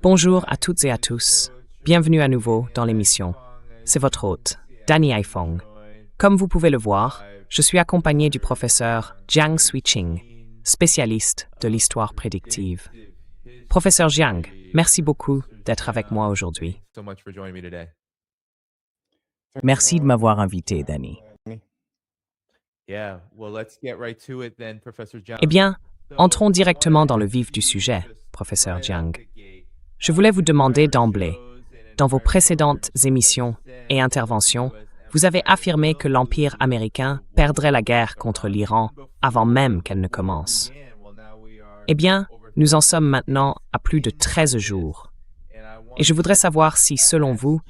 Bonjour à toutes et à tous. Bienvenue à nouveau dans l'émission. C'est votre hôte, Danny Haifong. Comme vous pouvez le voir, je suis accompagné du professeur Jiang Suiqing, spécialiste de l'histoire prédictive. Professeur Jiang, merci beaucoup d'être avec moi aujourd'hui. Merci de m'avoir invité, Danny. Eh bien, entrons directement dans le vif du sujet, professeur Jiang. Je voulais vous demander d'emblée, dans vos précédentes émissions et interventions, vous avez affirmé que l'Empire américain perdrait la guerre contre l'Iran avant même qu'elle ne commence. Eh bien, nous en sommes maintenant à plus de 13 jours. Et je voudrais savoir si, selon vous,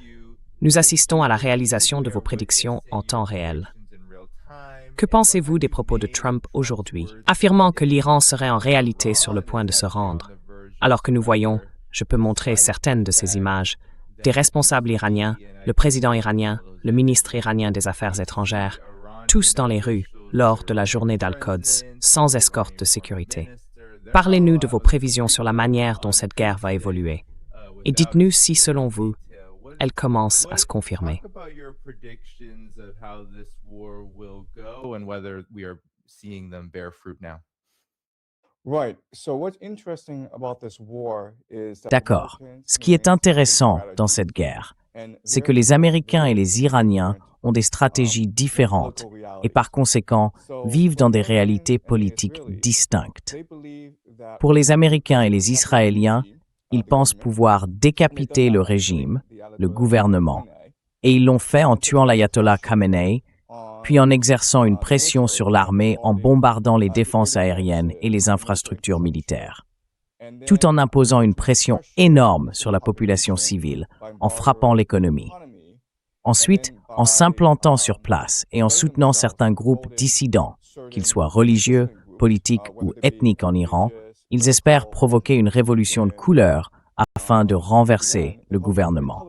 nous assistons à la réalisation de vos prédictions en temps réel. Que pensez-vous des propos de Trump aujourd'hui, affirmant que l'Iran serait en réalité sur le point de se rendre, alors que nous voyons, je peux montrer certaines de ces images, des responsables iraniens, le président iranien, le ministre iranien des Affaires étrangères, tous dans les rues lors de la journée d'Al-Quds, sans escorte de sécurité. Parlez-nous de vos prévisions sur la manière dont cette guerre va évoluer. Et dites-nous si, selon vous, elle commence à se confirmer. D'accord. Ce qui est intéressant dans cette guerre, c'est que les Américains et les Iraniens ont des stratégies différentes et par conséquent vivent dans des réalités politiques distinctes. Pour les Américains et les Israéliens, ils pensent pouvoir décapiter le régime, le gouvernement, et ils l'ont fait en tuant l'ayatollah Khamenei, puis en exerçant une pression sur l'armée en bombardant les défenses aériennes et les infrastructures militaires, tout en imposant une pression énorme sur la population civile, en frappant l'économie. Ensuite, en s'implantant sur place et en soutenant certains groupes dissidents, qu'ils soient religieux, politiques ou ethniques en Iran, ils espèrent provoquer une révolution de couleur afin de renverser le gouvernement.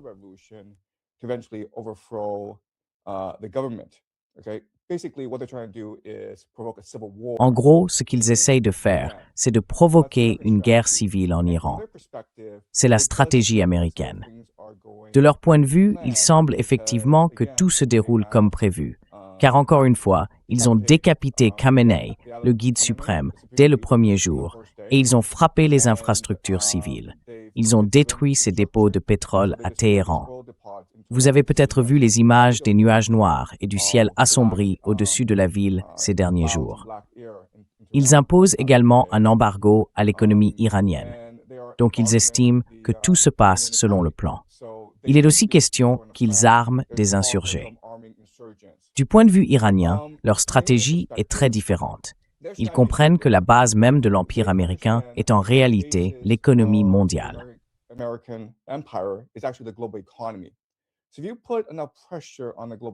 En gros, ce qu'ils essayent de faire, c'est de provoquer une guerre civile en Iran. C'est la stratégie américaine. De leur point de vue, il semble effectivement que tout se déroule comme prévu, car encore une fois, ils ont décapité Khamenei, le guide suprême, dès le premier jour, et ils ont frappé les infrastructures civiles. Ils ont détruit ces dépôts de pétrole à Téhéran. Vous avez peut-être vu les images des nuages noirs et du ciel assombri au-dessus de la ville ces derniers jours. Ils imposent également un embargo à l'économie iranienne, donc ils estiment que tout se passe selon le plan. Il est aussi question qu'ils arment des insurgés. Du point de vue iranien, leur stratégie est très différente. Ils comprennent que la base même de l'Empire américain est en réalité l'économie mondiale.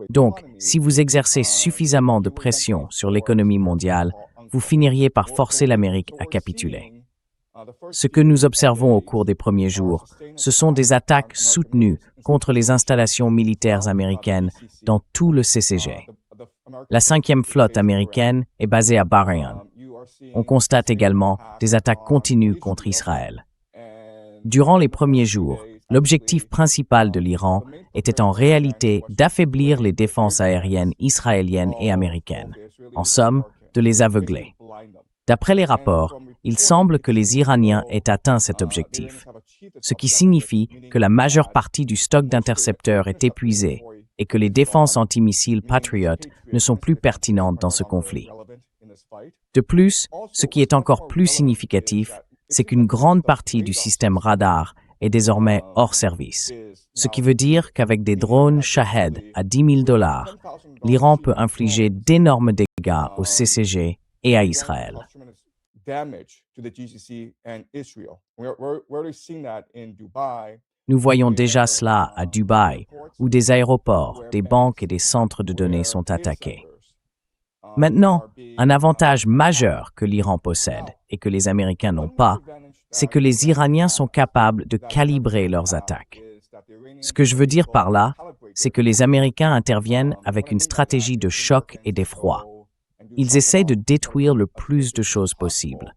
Donc, si vous exercez suffisamment de pression sur l'économie mondiale, vous finiriez par forcer l'Amérique à capituler. Ce que nous observons au cours des premiers jours, ce sont des attaques soutenues contre les installations militaires américaines dans tout le CCG. La 5e flotte américaine est basée à Bahreïn. On constate également des attaques continues contre Israël. Durant les premiers jours, l'objectif principal de l'Iran était en réalité d'affaiblir les défenses aériennes israéliennes et américaines. En somme, de les aveugler. D'après les rapports, il semble que les Iraniens aient atteint cet objectif, ce qui signifie que la majeure partie du stock d'intercepteurs est épuisée et que les défenses antimissiles Patriot ne sont plus pertinentes dans ce conflit. De plus, ce qui est encore plus significatif, c'est qu'une grande partie du système radar est désormais hors service, ce qui veut dire qu'avec des drones Shahed à $10,000, l'Iran peut infliger d'énormes dégâts au CCG et à Israël. Nous voyons déjà cela à Dubaï, où des aéroports, des banques et des centres de données sont attaqués. Maintenant, un avantage majeur que l'Iran possède et que les Américains n'ont pas, c'est que les Iraniens sont capables de calibrer leurs attaques. Ce que je veux dire par là, c'est que les Américains interviennent avec une stratégie de choc et d'effroi. Ils essaient de détruire le plus de choses possible,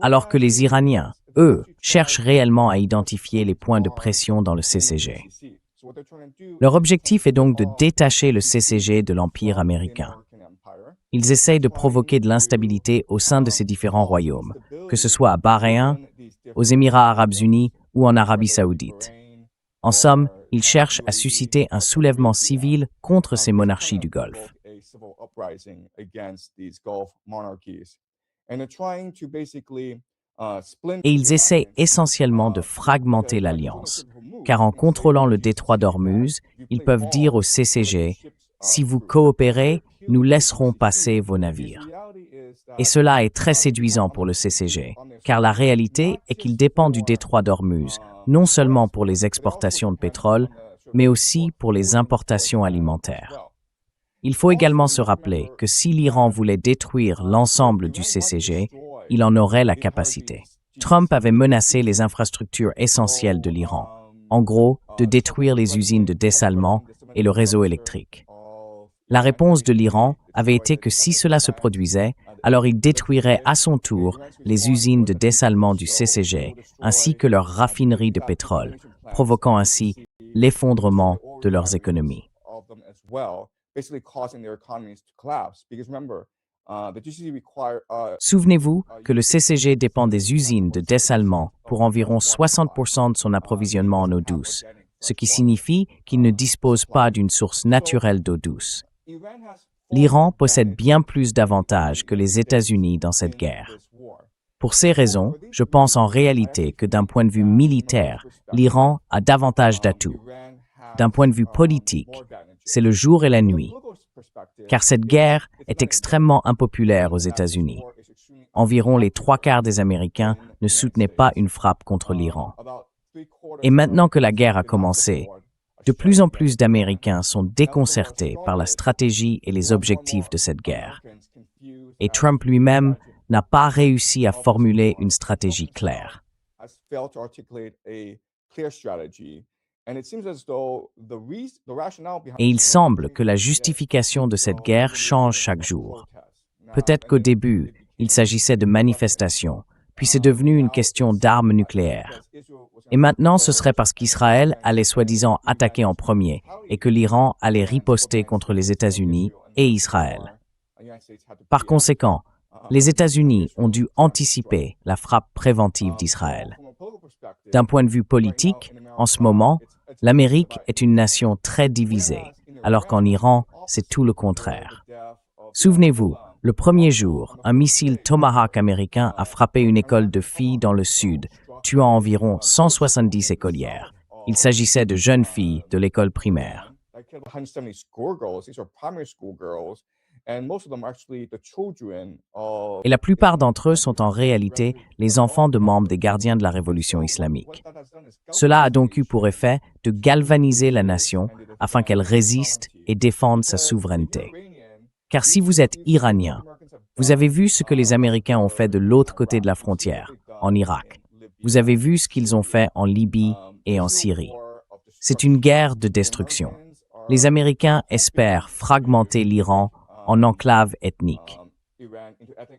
alors que les Iraniens, eux, cherchent réellement à identifier les points de pression dans le CCG. Leur objectif est donc de détacher le CCG de l'Empire américain. Ils essayent de provoquer de l'instabilité au sein de ces différents royaumes, que ce soit à Bahreïn, aux Émirats arabes unis ou en Arabie saoudite. En somme, ils cherchent à susciter un soulèvement civil contre ces monarchies du Golfe. Et ils essaient essentiellement de fragmenter l'alliance, car en contrôlant le détroit d'Ormuz, ils peuvent dire au CCG « Si vous coopérez, nous laisserons passer vos navires ». Et cela est très séduisant pour le CCG, car la réalité est qu'il dépend du détroit d'Ormuz, non seulement pour les exportations de pétrole, mais aussi pour les importations alimentaires. Il faut également se rappeler que si l'Iran voulait détruire l'ensemble du CCG, il en aurait la capacité. Trump avait menacé les infrastructures essentielles de l'Iran, en gros, de détruire les usines de dessalement et le réseau électrique. La réponse de l'Iran avait été que si cela se produisait, alors il détruirait à son tour les usines de dessalement du CCG ainsi que leurs raffineries de pétrole, provoquant ainsi l'effondrement de leurs économies. Souvenez-vous que le CCG dépend des usines de dessalement pour environ 60% de son approvisionnement en eau douce, ce qui signifie qu'il ne dispose pas d'une source naturelle d'eau douce. L'Iran possède bien plus d'avantages que les États-Unis dans cette guerre. Pour ces raisons, je pense en réalité que d'un point de vue militaire, l'Iran a davantage d'atouts. D'un point de vue politique, c'est le jour et la nuit, car cette guerre est extrêmement impopulaire aux États-Unis. Environ les 3/4 des Américains ne soutenaient pas une frappe contre l'Iran. Et maintenant que la guerre a commencé, de plus en plus d'Américains sont déconcertés par la stratégie et les objectifs de cette guerre. Et Trump lui-même n'a pas réussi à formuler une stratégie claire. Et il semble que la justification de cette guerre change chaque jour. Peut-être qu'au début, il s'agissait de manifestations, puis c'est devenu une question d'armes nucléaires. Et maintenant, ce serait parce qu'Israël allait soi-disant attaquer en premier et que l'Iran allait riposter contre les États-Unis et Israël. Par conséquent, les États-Unis ont dû anticiper la frappe préventive d'Israël. D'un point de vue politique, en ce moment, l'Amérique est une nation très divisée, alors qu'en Iran, c'est tout le contraire. Souvenez-vous, le premier jour, un missile Tomahawk américain a frappé une école de filles dans le sud, tuant environ 170 écolières. Il s'agissait de jeunes filles de l'école primaire. Et la plupart d'entre eux sont en réalité les enfants de membres des gardiens de la révolution islamique. Cela a donc eu pour effet de galvaniser la nation afin qu'elle résiste et défende sa souveraineté. Car si vous êtes iranien, vous avez vu ce que les Américains ont fait de l'autre côté de la frontière, en Irak. Vous avez vu ce qu'ils ont fait en Libye et en Syrie. C'est une guerre de destruction. Les Américains espèrent fragmenter l'Iran en enclave ethnique,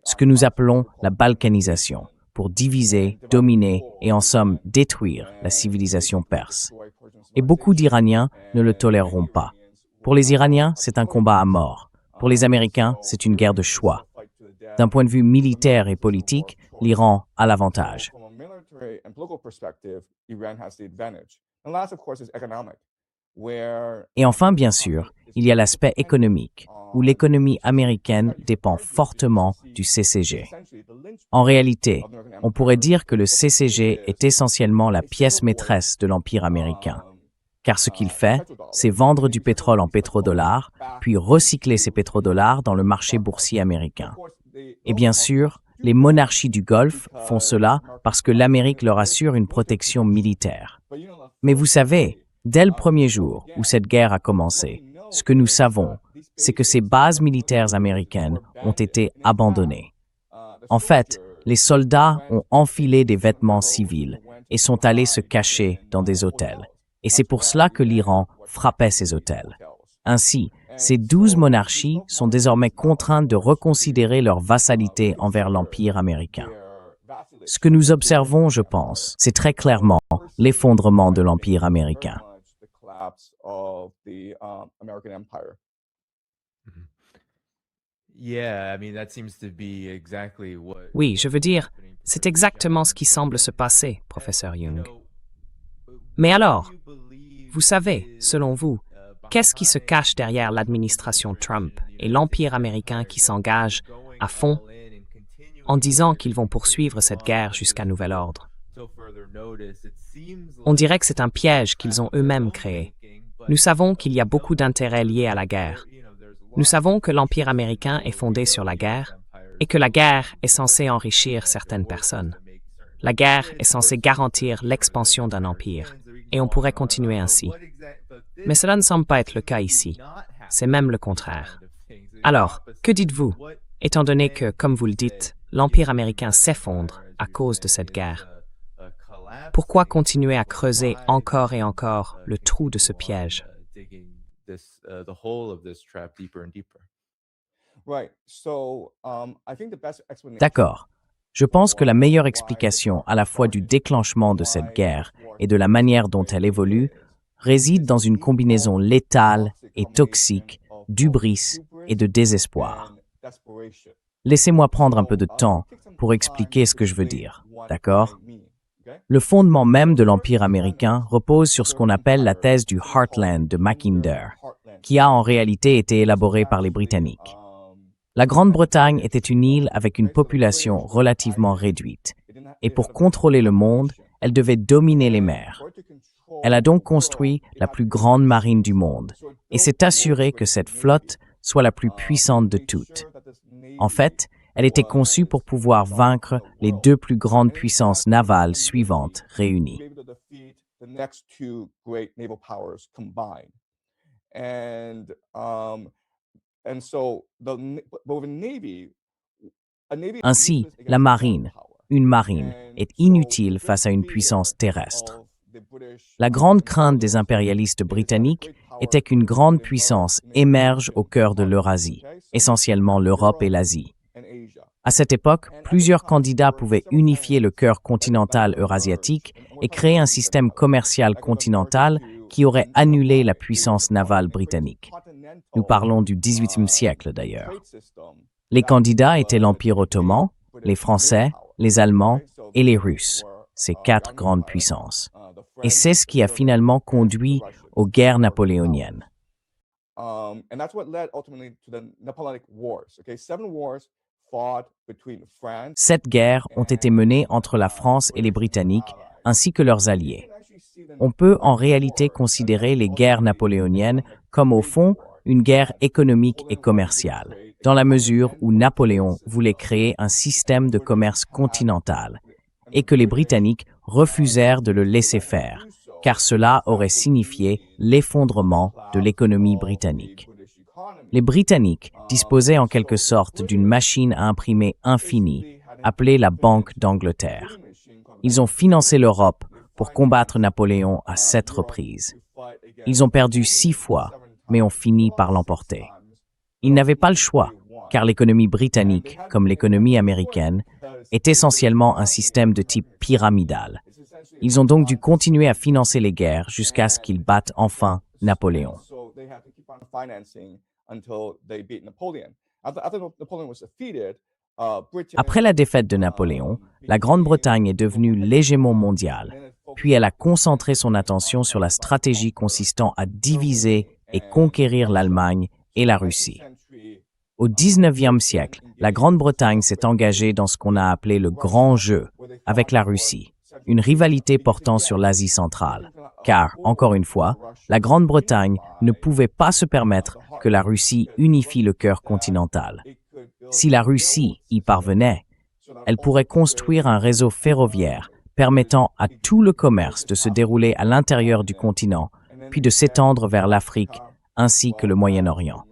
ce que nous appelons la balkanisation, pour diviser, dominer et en somme détruire la civilisation perse. Et beaucoup d'Iraniens ne le toléreront pas. Pour les Iraniens, c'est un combat à mort. Pour les Américains, c'est une guerre de choix. D'un point de vue militaire et politique, l'Iran a l'avantage. Et enfin, bien sûr, il y a l'aspect économique, où l'économie américaine dépend fortement du CCG. En réalité, on pourrait dire que le CCG est essentiellement la pièce maîtresse de l'Empire américain, car ce qu'il fait, c'est vendre du pétrole en pétrodollars, puis recycler ces pétrodollars dans le marché boursier américain. Et bien sûr, les monarchies du Golfe font cela parce que l'Amérique leur assure une protection militaire. Mais vous savez, dès le premier jour où cette guerre a commencé, ce que nous savons, c'est que ces bases militaires américaines ont été abandonnées. En fait, les soldats ont enfilé des vêtements civils et sont allés se cacher dans des hôtels. Et c'est pour cela que l'Iran frappait ces hôtels. Ainsi, ces 12 monarchies sont désormais contraintes de reconsidérer leur vassalité envers l'Empire américain. Ce que nous observons, je pense, c'est très clairement l'effondrement de l'Empire américain. Oui, je veux dire, c'est exactement ce qui semble se passer, professeur Young. Mais alors, vous savez, selon vous, qu'est-ce qui se cache derrière l'administration Trump et l'Empire américain qui s'engage à fond en disant qu'ils vont poursuivre cette guerre jusqu'à nouvel ordre? On dirait que c'est un piège qu'ils ont eux-mêmes créé. Nous savons qu'il y a beaucoup d'intérêts liés à la guerre. Nous savons que l'Empire américain est fondé sur la guerre et que la guerre est censée enrichir certaines personnes. La guerre est censée garantir l'expansion d'un empire, et on pourrait continuer ainsi. Mais cela ne semble pas être le cas ici. C'est même le contraire. Alors, que dites-vous, étant donné que, comme vous le dites, l'Empire américain s'effondre à cause de cette guerre? Pourquoi continuer à creuser encore et encore le trou de ce piège? D'accord. Je pense que la meilleure explication à la fois du déclenchement de cette guerre et de la manière dont elle évolue réside dans une combinaison létale et toxique d'hubris et de désespoir. Laissez-moi prendre un peu de temps pour expliquer ce que je veux dire, d'accord? Le fondement même de l'Empire américain repose sur ce qu'on appelle la thèse du Heartland de Mackinder, qui a en réalité été élaborée par les Britanniques. La Grande-Bretagne était une île avec une population relativement réduite, et pour contrôler le monde, elle devait dominer les mers. Elle a donc construit la plus grande marine du monde, et s'est assurée que cette flotte soit la plus puissante de toutes. En fait, elle était conçue pour pouvoir vaincre les deux plus grandes puissances navales suivantes réunies. Ainsi, la marine, une marine, est inutile face à une puissance terrestre. La grande crainte des impérialistes britanniques était qu'une grande puissance émerge au cœur de l'Eurasie, essentiellement l'Europe et l'Asie. À cette époque, plusieurs candidats pouvaient unifier le cœur continental eurasiatique et créer un système commercial continental qui aurait annulé la puissance navale britannique. Nous parlons du XVIIIe siècle d'ailleurs. Les candidats étaient l'Empire ottoman, les Français, les Allemands et les Russes, ces quatre grandes puissances. Et c'est ce qui a finalement conduit aux guerres napoléoniennes. Sept guerres ont été menées entre la France et les Britanniques, ainsi que leurs alliés. On peut en réalité considérer les guerres napoléoniennes comme au fond une guerre économique et commerciale, dans la mesure où Napoléon voulait créer un système de commerce continental et que les Britanniques refusèrent de le laisser faire, car cela aurait signifié l'effondrement de l'économie britannique. Les Britanniques disposaient en quelque sorte d'une machine à imprimer infinie, appelée la Banque d'Angleterre. Ils ont financé l'Europe pour combattre Napoléon à 7 reprises. Ils ont perdu 6 fois, mais ont fini par l'emporter. Ils n'avaient pas le choix, car l'économie britannique, comme l'économie américaine, est essentiellement un système de type pyramidal. Ils ont donc dû continuer à financer les guerres jusqu'à ce qu'ils battent enfin Napoléon. Après la défaite de Napoléon, la Grande-Bretagne est devenue l'hégémon mondial, puis elle a concentré son attention sur la stratégie consistant à diviser et conquérir l'Allemagne et la Russie. Au XIXe siècle, la Grande-Bretagne s'est engagée dans ce qu'on a appelé le grand jeu avec la Russie, une rivalité portant sur l'Asie centrale, car, encore une fois, la Grande-Bretagne ne pouvait pas se permettre que la Russie unifie le cœur continental. Si la Russie y parvenait, elle pourrait construire un réseau ferroviaire permettant à tout le commerce de se dérouler à l'intérieur du continent, puis de s'étendre vers l'Afrique ainsi que le Moyen-Orient.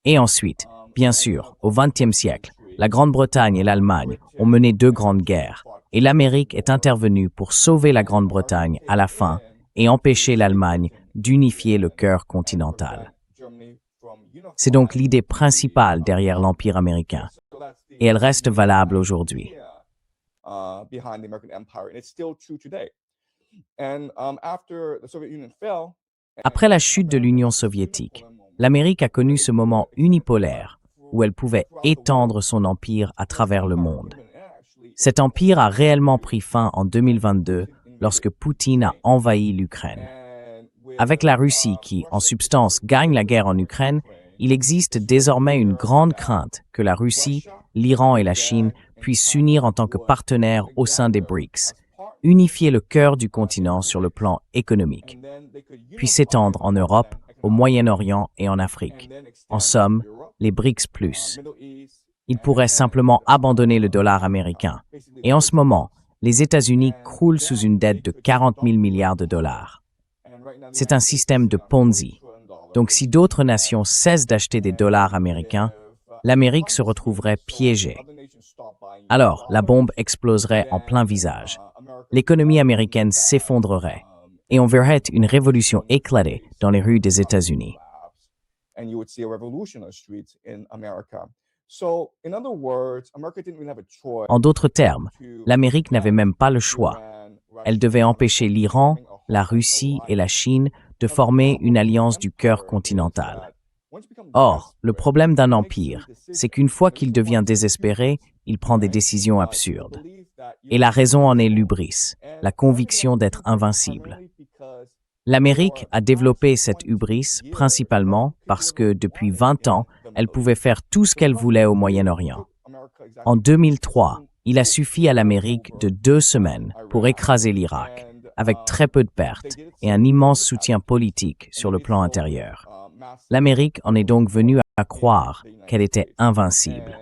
Et ensuite, bien sûr, au XXe siècle, la Grande-Bretagne et l'Allemagne ont mené 2 grandes guerres, et l'Amérique est intervenue pour sauver la Grande-Bretagne à la fin et empêcher l'Allemagne d'unifier le cœur continental. C'est donc l'idée principale derrière l'Empire américain, et elle reste valable aujourd'hui. behind the American empire, and it's still true today. And after the Soviet Union fell, Après la chute de l'Union soviétique, l'Amérique a connu ce moment unipolaire où elle pouvait étendre son empire à travers le monde. Cet empire a réellement pris fin en 2022 lorsque Poutine a envahi l'Ukraine. Avec la Russie qui, en substance, gagne la guerre en Ukraine, il existe désormais une grande crainte que la Russie, l'Iran et la Chine puissent s'unir en tant que partenaires au sein des BRICS, unifier le cœur du continent sur le plan économique, puis s'étendre en Europe, au Moyen-Orient et en Afrique. En somme, les BRICS+. Ils pourraient simplement abandonner le dollar américain. Et en ce moment, les États-Unis croulent sous une dette de 40 000 milliards de dollars. C'est un système de Ponzi. Donc si d'autres nations cessent d'acheter des dollars américains, l'Amérique se retrouverait piégée. Alors, la bombe exploserait en plein visage. L'économie américaine s'effondrerait et on verrait une révolution éclater dans les rues des États-Unis. En d'autres termes, l'Amérique n'avait même pas le choix. Elle devait empêcher l'Iran, la Russie et la Chine de former une alliance du cœur continental. Or, le problème d'un empire, c'est qu'une fois qu'il devient désespéré, il prend des décisions absurdes. Et la raison en est l'hubris, la conviction d'être invincible. L'Amérique a développé cette hubris principalement parce que, depuis 20 ans, elle pouvait faire tout ce qu'elle voulait au Moyen-Orient. En 2003, il a suffi à l'Amérique de 2 semaines pour écraser l'Irak, avec très peu de pertes et un immense soutien politique sur le plan intérieur. L'Amérique en est donc venue à croire qu'elle était invincible.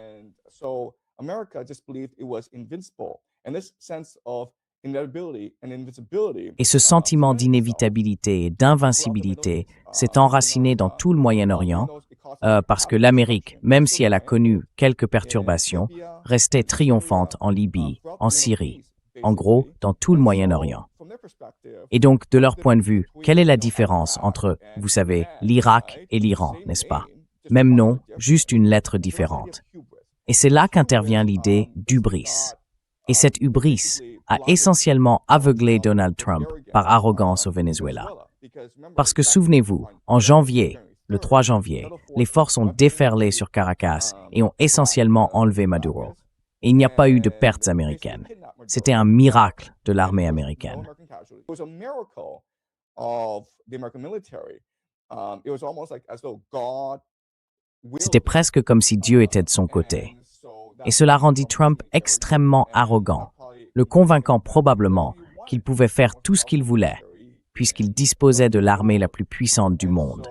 Et ce sentiment d'inévitabilité et d'invincibilité s'est enraciné dans tout le Moyen-Orient parce que l'Amérique, même si elle a connu quelques perturbations, restait triomphante en Libye, en Syrie, en gros, dans tout le Moyen-Orient. Et donc, de leur point de vue, quelle est la différence entre, vous savez, l'Irak et l'Iran, n'est-ce pas? Même nom, juste une lettre différente. Et c'est là qu'intervient l'idée d'hubris. Et cette hubris a essentiellement aveuglé Donald Trump par arrogance au Venezuela. Parce que souvenez-vous, en janvier, le 3 janvier, les forces ont déferlé sur Caracas et ont essentiellement enlevé Maduro. Et il n'y a pas eu de pertes américaines. C'était un miracle de l'armée américaine. C'était presque comme si Dieu était de son côté. Et cela rendit Trump extrêmement arrogant, le convainquant probablement qu'il pouvait faire tout ce qu'il voulait, puisqu'il disposait de l'armée la plus puissante du monde.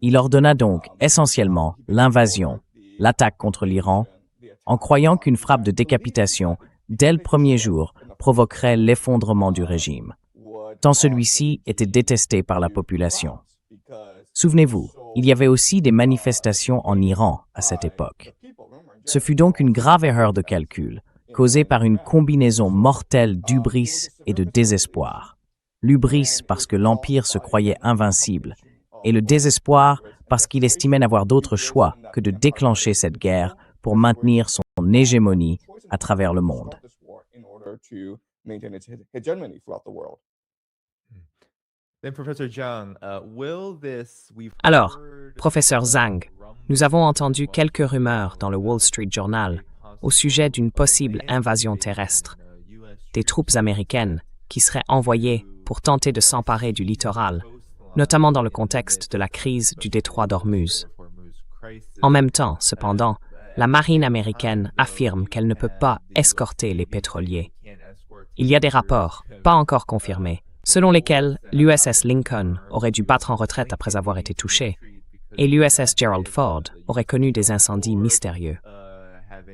Il ordonna donc essentiellement l'invasion, l'attaque contre l'Iran, en croyant qu'une frappe de décapitation, dès le premier jour, provoquerait l'effondrement du régime, tant celui-ci était détesté par la population. Souvenez-vous, il y avait aussi des manifestations en Iran à cette époque. Ce fut donc une grave erreur de calcul, causée par une combinaison mortelle d'hubris et de désespoir. L'hubris parce que l'Empire se croyait invincible, et le désespoir parce qu'il estimait n'avoir d'autre choix que de déclencher cette guerre pour maintenir son hégémonie à travers le monde. Alors, professeur Zhang, nous avons entendu quelques rumeurs dans le Wall Street Journal au sujet d'une possible invasion terrestre, des troupes américaines qui seraient envoyées pour tenter de s'emparer du littoral, notamment dans le contexte de la crise du détroit d'Ormuz. En même temps, cependant, la marine américaine affirme qu'elle ne peut pas escorter les pétroliers. Il y a des rapports, pas encore confirmés, selon lesquels l'USS Lincoln aurait dû battre en retraite après avoir été touché, et l'USS Gerald Ford aurait connu des incendies mystérieux.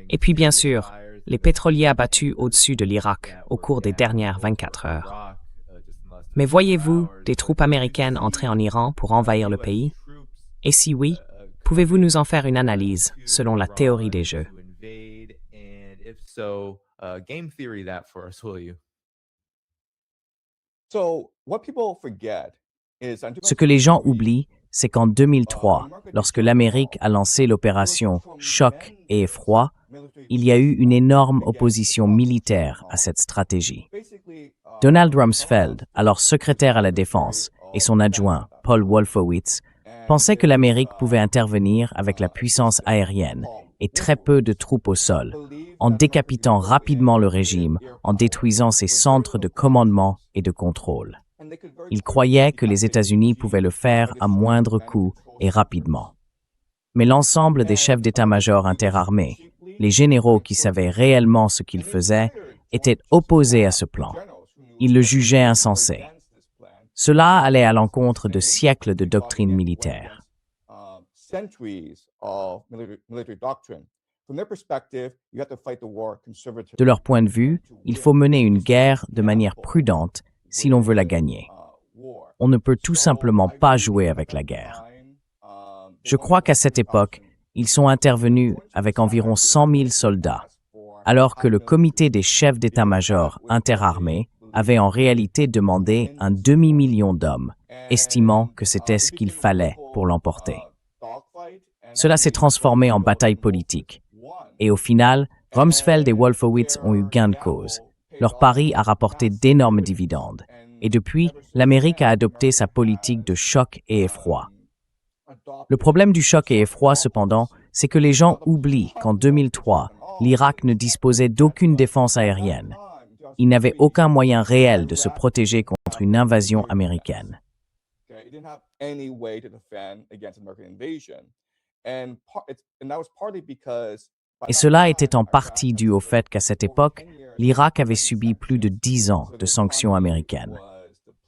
Et puis bien sûr, les pétroliers abattus au-dessus de l'Irak au cours des dernières 24 heures. Mais voyez-vous des troupes américaines entrer en Iran pour envahir le pays? Et si oui, pouvez-vous nous en faire une analyse selon la théorie des jeux? Ce que les gens oublient, c'est qu'en 2003, lorsque l'Amérique a lancé l'opération Choc et Effroi, il y a eu une énorme opposition militaire à cette stratégie. Donald Rumsfeld, alors secrétaire à la Défense, et son adjoint, Paul Wolfowitz, pensaient que l'Amérique pouvait intervenir avec la puissance aérienne et très peu de troupes au sol, en décapitant rapidement le régime, en détruisant ses centres de commandement et de contrôle. Ils croyaient que les États-Unis pouvaient le faire à moindre coût et rapidement. Mais l'ensemble des chefs d'état-major interarmés, les généraux qui savaient réellement ce qu'ils faisaient, étaient opposés à ce plan. Ils le jugeaient insensé. Cela allait à l'encontre de siècles de doctrine militaire. De leur point de vue, il faut mener une guerre de manière prudente si l'on veut la gagner. On ne peut tout simplement pas jouer avec la guerre. Je crois qu'à cette époque, ils sont intervenus avec environ 100 000 soldats, alors que le comité des chefs d'état-major interarmés avait en réalité demandé un demi-million d'hommes, estimant que c'était ce qu'il fallait pour l'emporter. Cela s'est transformé en bataille politique. Et au final, Rumsfeld et Wolfowitz ont eu gain de cause. Leur pari a rapporté d'énormes dividendes. Et depuis, l'Amérique a adopté sa politique de choc et effroi. Le problème du choc et effroi, cependant, c'est que les gens oublient qu'en 2003, l'Irak ne disposait d'aucune défense aérienne. Il n'avait aucun moyen réel de se protéger contre une invasion américaine. Et cela était en partie dû au fait qu'à cette époque, l'Irak avait subi plus de 10 ans de sanctions américaines.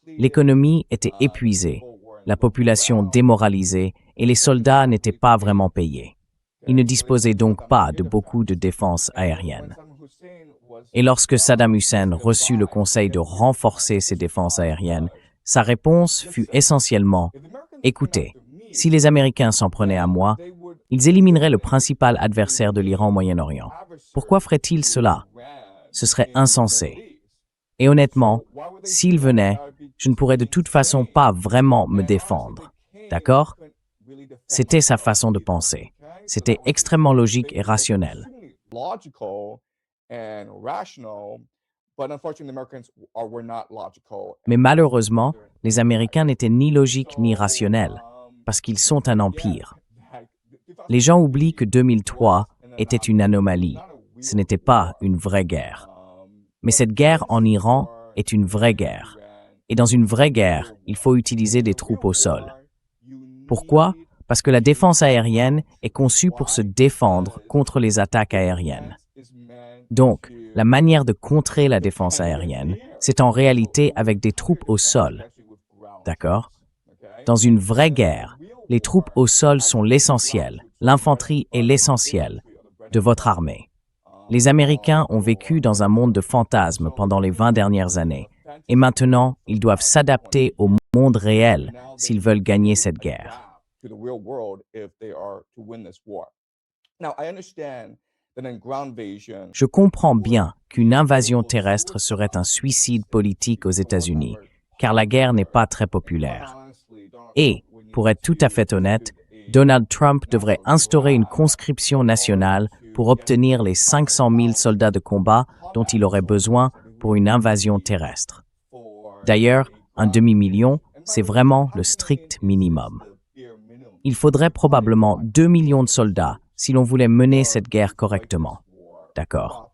L'économie était épuisée, la population démoralisée et les soldats n'étaient pas vraiment payés. Ils ne disposaient donc pas de beaucoup de défense aérienne. Et lorsque Saddam Hussein reçut le conseil de renforcer ses défenses aériennes, sa réponse fut essentiellement « Écoutez, si les Américains s'en prenaient à moi, ils élimineraient le principal adversaire de l'Iran au Moyen-Orient. Pourquoi feraient-ils cela? Ce serait insensé. Et honnêtement, s'ils venaient, je ne pourrais de toute façon pas vraiment me défendre. D'accord? C'était sa façon de penser. C'était extrêmement logique et rationnel. Mais malheureusement, les Américains n'étaient ni logiques ni rationnels, parce qu'ils sont un empire. Les gens oublient que 2003 était une anomalie. Ce n'était pas une vraie guerre. Mais cette guerre en Iran est une vraie guerre. Et dans une vraie guerre, il faut utiliser des troupes au sol. Pourquoi? Parce que la défense aérienne est conçue pour se défendre contre les attaques aériennes. Donc, la manière de contrer la défense aérienne, c'est en réalité avec des troupes au sol. D'accord? Dans une vraie guerre, les troupes au sol sont l'essentiel, l'infanterie est l'essentiel de votre armée. Les Américains ont vécu dans un monde de fantasmes pendant les 20 dernières années, et maintenant, ils doivent s'adapter au monde réel s'ils veulent gagner cette guerre. Je comprends bien qu'une invasion terrestre serait un suicide politique aux États-Unis, car la guerre n'est pas très populaire. Et, pour être tout à fait honnête, Donald Trump devrait instaurer une conscription nationale pour obtenir les 500 000 soldats de combat dont il aurait besoin pour une invasion terrestre. D'ailleurs, un demi-million, c'est vraiment le strict minimum. Il faudrait probablement 2 millions de soldats si l'on voulait mener cette guerre correctement. D'accord?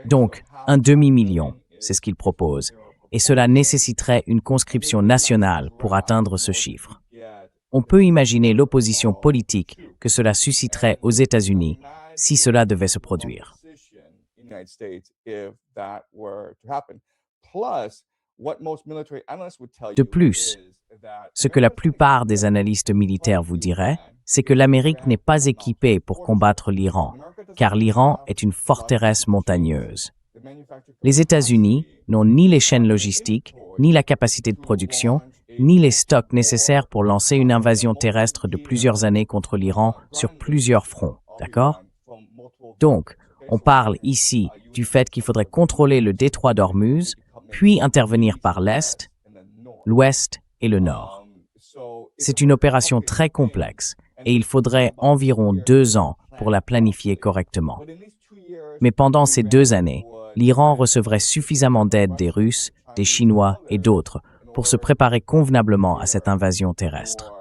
Donc, un demi-million, c'est ce qu'il propose, et cela nécessiterait une conscription nationale pour atteindre ce chiffre. On peut imaginer l'opposition politique que cela susciterait aux États-Unis si cela devait se produire. De plus, ce que la plupart des analystes militaires vous diraient, c'est que l'Amérique n'est pas équipée pour combattre l'Iran, car l'Iran est une forteresse montagneuse. Les États-Unis n'ont ni les chaînes logistiques, ni la capacité de production, ni les stocks nécessaires pour lancer une invasion terrestre de plusieurs années contre l'Iran sur plusieurs fronts, d'accord? Donc, on parle ici du fait qu'il faudrait contrôler le détroit d'Ormuz, puis intervenir par l'Est, l'Ouest et le Nord. C'est une opération très complexe et il faudrait environ 2 ans pour la planifier correctement. Mais pendant ces 2 années, l'Iran recevrait suffisamment d'aide des Russes, des Chinois et d'autres pour se préparer convenablement à cette invasion terrestre.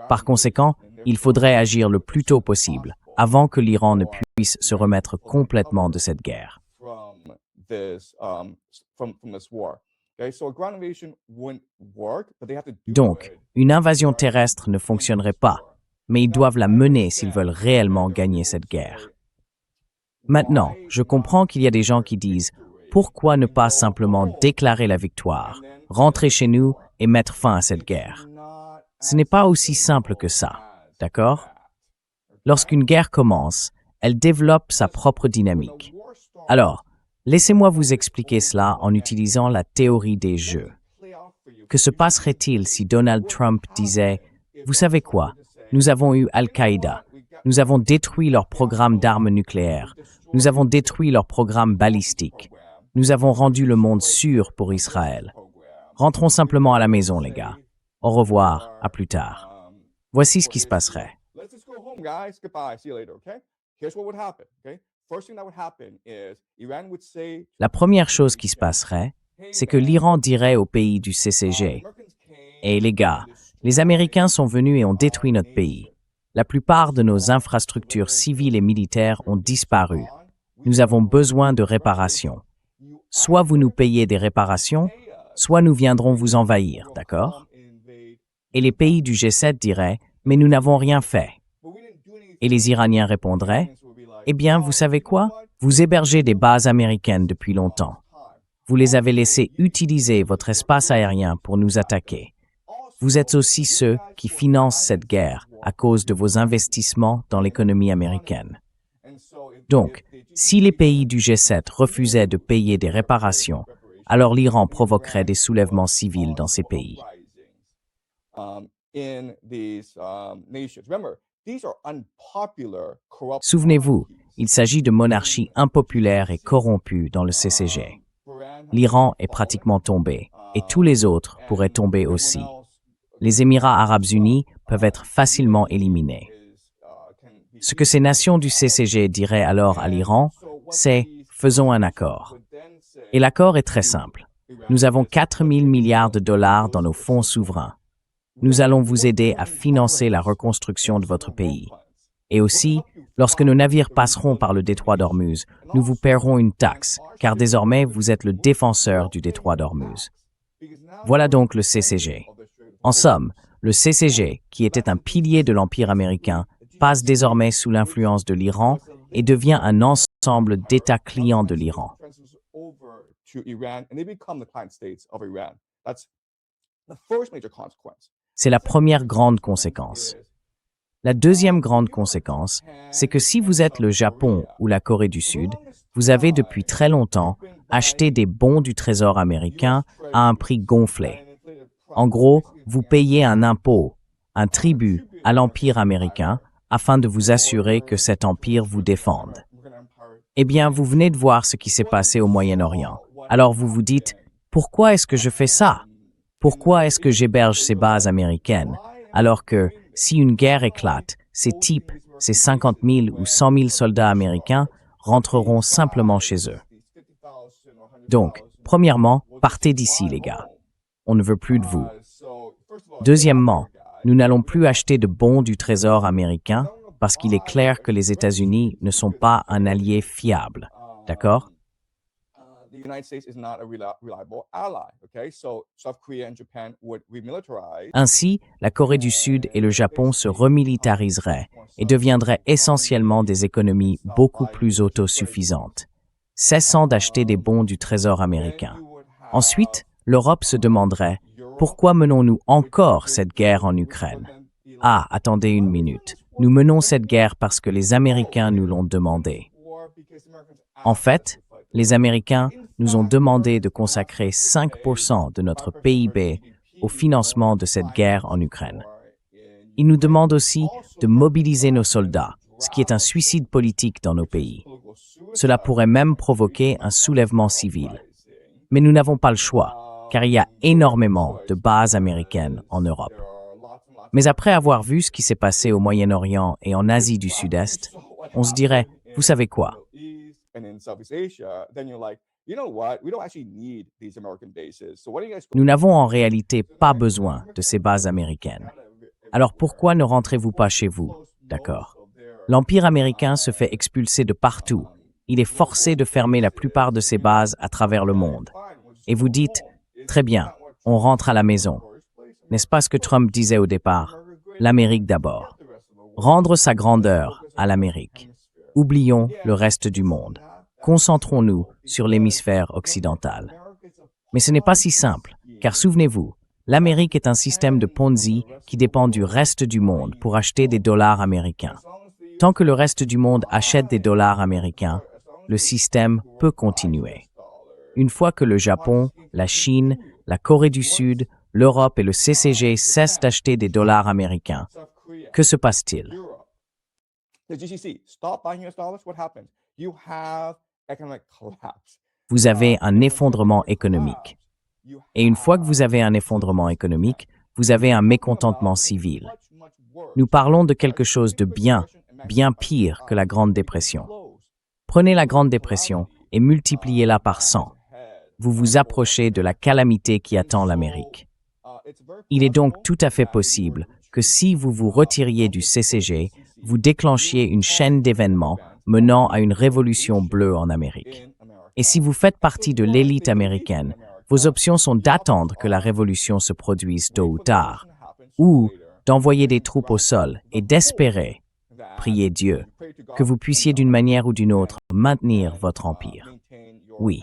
Par conséquent, il faudrait agir le plus tôt possible, avant que l'Iran ne puisse se remettre complètement de cette guerre. Donc, une invasion terrestre ne fonctionnerait pas, mais ils doivent la mener s'ils veulent réellement gagner cette guerre. Maintenant, je comprends qu'il y a des gens qui disent « Pourquoi ne pas simplement déclarer la victoire, rentrer chez nous et mettre fin à cette guerre ?» Ce n'est pas aussi simple que ça, d'accord? Lorsqu'une guerre commence, elle développe sa propre dynamique. Alors, laissez-moi vous expliquer cela en utilisant la théorie des jeux. Que se passerait-il si Donald Trump disait « Vous savez quoi? Nous avons eu Al-Qaïda. Nous avons détruit leur programme d'armes nucléaires. Nous avons détruit leur programme balistique. Nous avons rendu le monde sûr pour Israël. Rentrons simplement à la maison, les gars. Au revoir, à plus tard. » Voici ce qui se passerait. La première chose qui se passerait, c'est que l'Iran dirait aux pays du CCG « Hey les gars, les Américains sont venus et ont détruit notre pays. La plupart de nos infrastructures civiles et militaires ont disparu. Nous avons besoin de réparations. Soit vous nous payez des réparations, soit nous viendrons vous envahir, d'accord? » Et les pays du G7 diraient « Mais nous n'avons rien fait. » Et les Iraniens répondraient « Eh bien, vous savez quoi? Vous hébergez des bases américaines depuis longtemps. Vous les avez laissés utiliser votre espace aérien pour nous attaquer. Vous êtes aussi ceux qui financent cette guerre à cause de vos investissements dans l'économie américaine. Donc, si les pays du G7 refusaient de payer des réparations, alors l'Iran provoquerait des soulèvements civils dans ces pays. Souvenez-vous, il s'agit de monarchies impopulaires et corrompues dans le CCG. L'Iran est pratiquement tombé, et tous les autres pourraient tomber aussi. Les Émirats arabes unis peuvent être facilement éliminés. Ce que ces nations du CCG diraient alors à l'Iran, c'est « faisons un accord ». Et l'accord est très simple. Nous avons 4 000 milliards de dollars dans nos fonds souverains. Nous allons vous aider à financer la reconstruction de votre pays. Et aussi, lorsque nos navires passeront par le détroit d'Ormuz, nous vous paierons une taxe, car désormais vous êtes le défenseur du détroit d'Ormuz. Voilà donc le CCG. En somme, le CCG, qui était un pilier de l'Empire américain, passe désormais sous l'influence de l'Iran et devient un ensemble d'États clients de l'Iran. C'est la première grande conséquence. La deuxième grande conséquence, c'est que si vous êtes le Japon ou la Corée du Sud, vous avez depuis très longtemps acheté des bons du Trésor américain à un prix gonflé. En gros, vous payez un impôt, un tribut à l'Empire américain afin de vous assurer que cet empire vous défende. Eh bien, vous venez de voir ce qui s'est passé au Moyen-Orient. Alors vous vous dites, pourquoi est-ce que je fais ça? Pourquoi est-ce que j'héberge ces bases américaines, alors que, si une guerre éclate, ces types, ces 50 000 ou 100 000 soldats américains, rentreront simplement chez eux. Donc, premièrement, partez d'ici, les gars. On ne veut plus de vous. Deuxièmement, nous n'allons plus acheter de bons du Trésor américain parce qu'il est clair que les États-Unis ne sont pas un allié fiable. D'accord? Ainsi, la Corée du Sud et le Japon se remilitariseraient et deviendraient essentiellement des économies beaucoup plus autosuffisantes, cessant d'acheter des bons du Trésor américain. Ensuite, l'Europe se demanderait « Pourquoi menons-nous encore cette guerre en Ukraine ?» Ah, attendez une minute. Nous menons cette guerre parce que les Américains nous l'ont demandé. En fait, les Américains nous ont demandé de consacrer 5% de notre PIB au financement de cette guerre en Ukraine. Ils nous demandent aussi de mobiliser nos soldats, ce qui est un suicide politique dans nos pays. Cela pourrait même provoquer un soulèvement civil. Mais nous n'avons pas le choix, car il y a énormément de bases américaines en Europe. Mais après avoir vu ce qui s'est passé au Moyen-Orient et en Asie du Sud-Est, On se dirait, vous savez quoi? Nous n'avons en réalité pas besoin de ces bases américaines. Alors pourquoi ne rentrez-vous pas chez vous? D'accord. L'Empire américain se fait expulser de partout. Il est forcé de fermer la plupart de ses bases à travers le monde. Et vous dites, très bien, on rentre à la maison. N'est-ce pas ce que Trump disait au départ? L'Amérique d'abord. Rendre sa grandeur à l'Amérique. Oublions le reste du monde. Concentrons-nous sur l'hémisphère occidental. Mais ce n'est pas si simple, car souvenez-vous, l'Amérique est un système de Ponzi qui dépend du reste du monde pour acheter des dollars américains. Tant que le reste du monde achète des dollars américains, le système peut continuer. Une fois que le Japon, la Chine, la Corée du Sud, l'Europe et le CCG cessent d'acheter des dollars américains, que se passe-t-il? Vous avez un effondrement économique. Et une fois que vous avez un effondrement économique, vous avez un mécontentement civil. Nous parlons de quelque chose de bien pire que la Grande Dépression. Prenez la Grande Dépression et multipliez-la par 100. Vous vous approchez de la calamité qui attend l'Amérique. Il est donc tout à fait possible que si vous vous retiriez du CCG, vous déclenchiez une chaîne d'événements menant à une révolution bleue en Amérique. Et si vous faites partie de l'élite américaine, vos options sont d'attendre que la révolution se produise tôt ou tard, ou d'envoyer des troupes au sol et d'espérer, priez Dieu, que vous puissiez d'une manière ou d'une autre maintenir votre empire. Oui.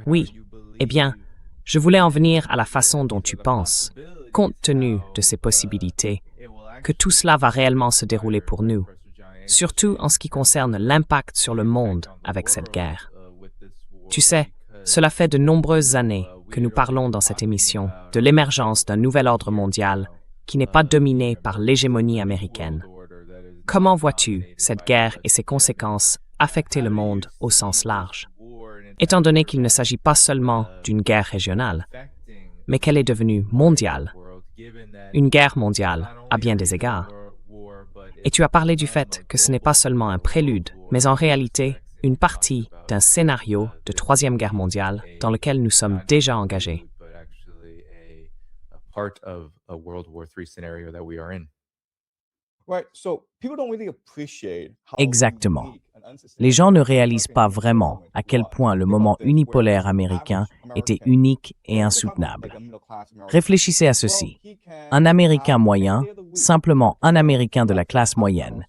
Oui, eh bien, je voulais en venir à la façon dont tu penses, compte tenu de ces possibilités, que tout cela va réellement se dérouler pour nous, surtout en ce qui concerne l'impact sur le monde avec cette guerre. Tu sais, cela fait de nombreuses années que nous parlons dans cette émission de l'émergence d'un nouvel ordre mondial qui n'est pas dominé par l'hégémonie américaine. Comment vois-tu cette guerre et ses conséquences affecter le monde au sens large, étant donné qu'il ne s'agit pas seulement d'une guerre régionale, mais qu'elle est devenue mondiale, une guerre mondiale à bien des égards. Et tu as parlé du fait que ce n'est pas seulement un prélude, mais en réalité une partie d'un scénario de Troisième Guerre mondiale dans lequel nous sommes déjà engagés. Exactement. Les gens ne réalisent pas vraiment à quel point le moment unipolaire américain était unique et insoutenable. Réfléchissez à ceci. Un Américain moyen, simplement un Américain de la classe moyenne,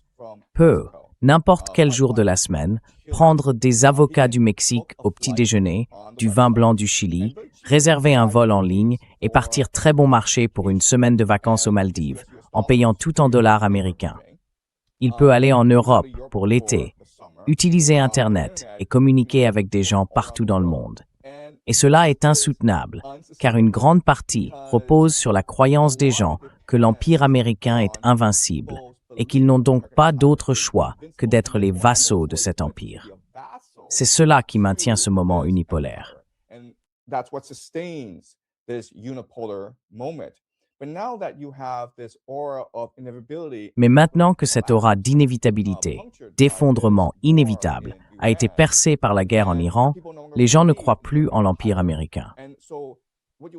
peut, n'importe quel jour de la semaine, prendre des avocats du Mexique au petit déjeuner, du vin blanc du Chili, réserver un vol en ligne et partir très bon marché pour une semaine de vacances aux Maldives, en payant tout en dollars américains. Il peut aller en Europe pour l'été, utiliser Internet et communiquer avec des gens partout dans le monde. Et cela est insoutenable, car une grande partie repose sur la croyance des gens que l'Empire américain est invincible et qu'ils n'ont donc pas d'autre choix que d'être les vassaux de cet empire. C'est cela qui maintient ce moment unipolaire. Mais maintenant que cette aura d'inévitabilité, d'effondrement inévitable, a été percée par la guerre en Iran, les gens ne croient plus en l'Empire américain.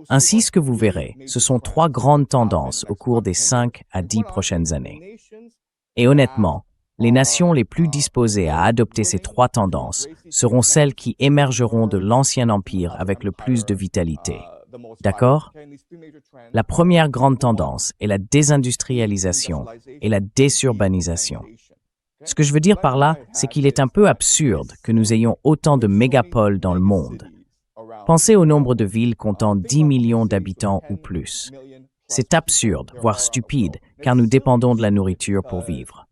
Ainsi, ce que vous verrez, ce sont 3 grandes tendances au cours des 5 à 10 prochaines années. Et honnêtement, les nations les plus disposées à adopter ces 3 tendances seront celles qui émergeront de l'ancien empire avec le plus de vitalité. D'accord? La première grande tendance est la désindustrialisation et la désurbanisation. Ce que je veux dire par là, c'est qu'il est un peu absurde que nous ayons autant de mégapoles dans le monde. Pensez au nombre de villes comptant 10 millions d'habitants ou plus. C'est absurde, voire stupide, car nous dépendons de la nourriture pour vivre.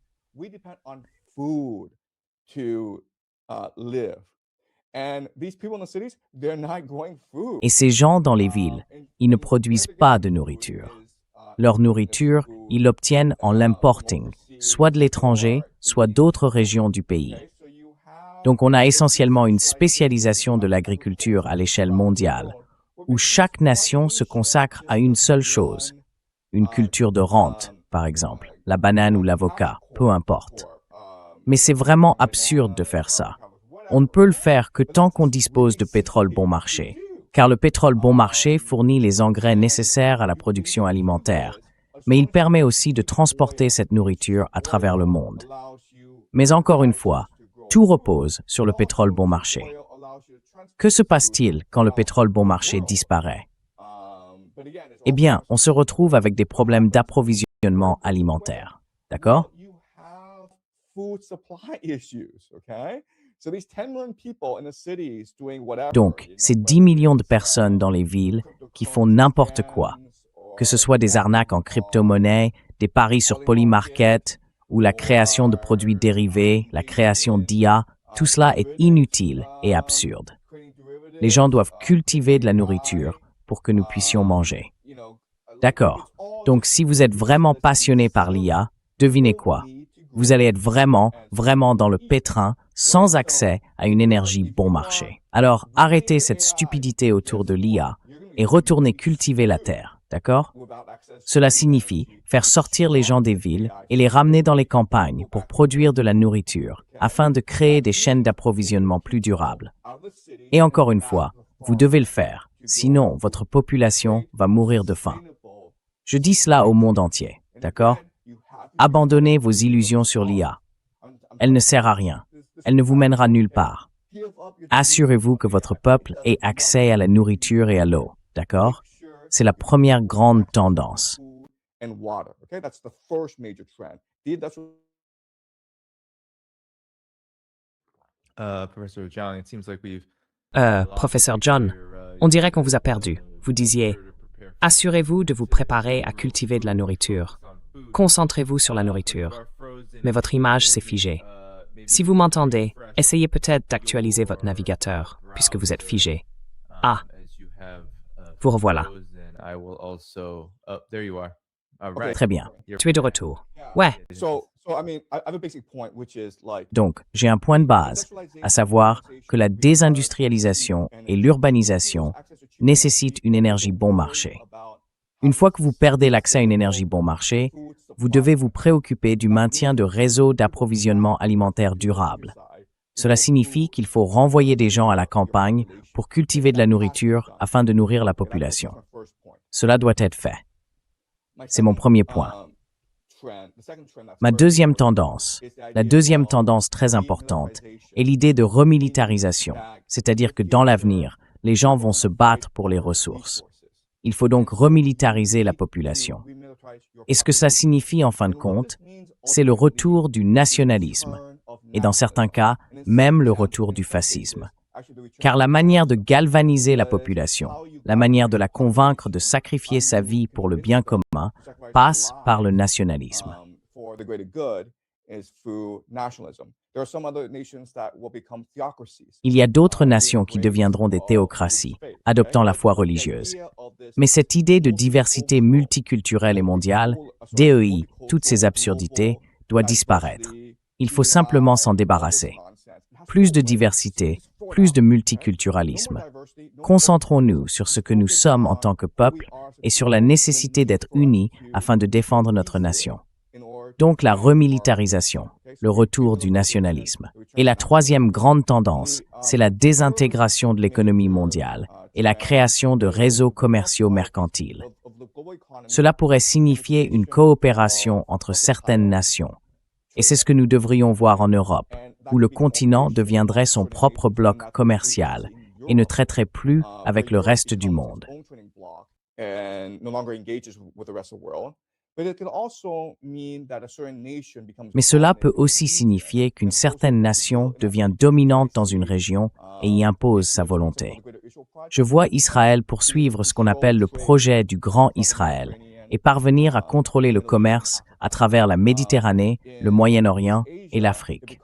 Et ces gens dans les villes, ils ne produisent pas de nourriture. Leur nourriture, ils l'obtiennent en l'importing, soit de l'étranger, soit d'autres régions du pays. Donc on a essentiellement une spécialisation de l'agriculture à l'échelle mondiale, où chaque nation se consacre à une seule chose, une culture de rente, par exemple, la banane ou l'avocat, peu importe. Mais c'est vraiment absurde de faire ça. On ne peut le faire que tant qu'on dispose de pétrole bon marché, car le pétrole bon marché fournit les engrais nécessaires à la production alimentaire, mais il permet aussi de transporter cette nourriture à travers le monde. Mais encore une fois, tout repose sur le pétrole bon marché. Que se passe-t-il quand le pétrole bon marché disparaît? Eh bien, on se retrouve avec des problèmes d'approvisionnement alimentaire. D'accord? Donc, c'est 10 millions de personnes dans les villes qui font n'importe quoi, que ce soit des arnaques en crypto-monnaie, des paris sur Polymarket ou la création de produits dérivés, la création d'IA, tout cela est inutile et absurde. Les gens doivent cultiver de la nourriture pour que nous puissions manger. D'accord. Donc, si vous êtes vraiment passionné par l'IA, devinez quoi? Vous allez être vraiment dans le pétrin, sans accès à une énergie bon marché. Alors, arrêtez cette stupidité autour de l'IA et retournez cultiver la terre, d'accord? Cela signifie faire sortir les gens des villes et les ramener dans les campagnes pour produire de la nourriture, afin de créer des chaînes d'approvisionnement plus durables. Et encore une fois, vous devez le faire, sinon votre population va mourir de faim. Je dis cela au monde entier, d'accord? Abandonnez vos illusions sur l'IA. Elle ne sert à rien. Elle ne vous mènera nulle part. Assurez-vous que votre peuple ait accès à la nourriture et à l'eau, d'accord? C'est la première grande tendance. Professeur John, on dirait qu'on vous a perdu. Vous disiez, assurez-vous de vous préparer à cultiver de la nourriture. Concentrez-vous sur la nourriture. Mais votre image s'est figée. Si vous m'entendez, essayez peut-être d'actualiser votre navigateur, puisque vous êtes figé. Ah, vous revoilà. Très bien. Tu es de retour. Ouais. Donc, j'ai un point de base, à savoir que la désindustrialisation et l'urbanisation nécessitent une énergie bon marché. Une fois que vous perdez l'accès à une énergie bon marché, vous devez vous préoccuper du maintien de réseaux d'approvisionnement alimentaire durables. Cela signifie qu'il faut renvoyer des gens à la campagne pour cultiver de la nourriture afin de nourrir la population. Cela doit être fait. C'est mon premier point. Ma deuxième tendance, la deuxième tendance très importante, est l'idée de remilitarisation, c'est-à-dire que dans l'avenir, les gens vont se battre pour les ressources. Il faut donc remilitariser la population. Et ce que ça signifie en fin de compte, c'est le retour du nationalisme, et dans certains cas, même le retour du fascisme. Car la manière de galvaniser la population, la manière de la convaincre de sacrifier sa vie pour le bien commun, passe par le nationalisme. Il y a d'autres nations qui deviendront des théocraties, adoptant la foi religieuse. Mais cette idée de diversité multiculturelle et mondiale, DEI, toutes ces absurdités, doit disparaître. Il faut simplement s'en débarrasser. Plus de diversité, plus de multiculturalisme. Concentrons-nous sur ce que nous sommes en tant que peuple et sur la nécessité d'être unis afin de défendre notre nation. Donc la remilitarisation, le retour du nationalisme. Et la troisième grande tendance, c'est la désintégration de l'économie mondiale et la création de réseaux commerciaux mercantiles. Cela pourrait signifier une coopération entre certaines nations. Et c'est ce que nous devrions voir en Europe, où le continent deviendrait son propre bloc commercial et ne traiterait plus avec le reste du monde. Mais cela peut aussi signifier qu'une certaine nation devient dominante dans une région et y impose sa volonté. Je vois Israël poursuivre ce qu'on appelle le projet du Grand Israël et parvenir à contrôler le commerce à travers la Méditerranée, le Moyen-Orient et l'Afrique.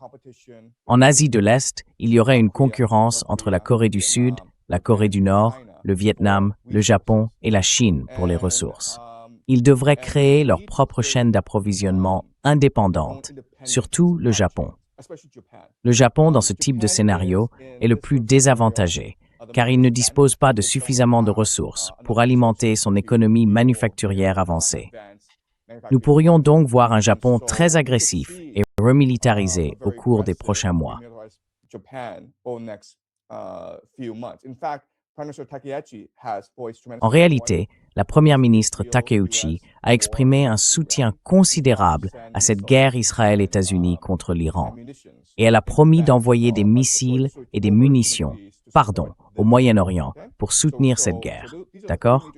En Asie de l'Est, il y aurait une concurrence entre la Corée du Sud, la Corée du Nord, le Vietnam, le Japon et la Chine pour les ressources. Ils devraient créer leur propre chaîne d'approvisionnement indépendante, surtout le Japon. Le Japon, dans ce type de scénario, est le plus désavantagé, car il ne dispose pas de suffisamment de ressources pour alimenter son économie manufacturière avancée. Nous pourrions donc voir un Japon très agressif et remilitarisé au cours des prochains mois. En réalité, la première ministre Takeuchi a exprimé un soutien considérable à cette guerre Israël-États-Unis contre l'Iran, et elle a promis d'envoyer des missiles et des munitions, au Moyen-Orient pour soutenir cette guerre. D'accord?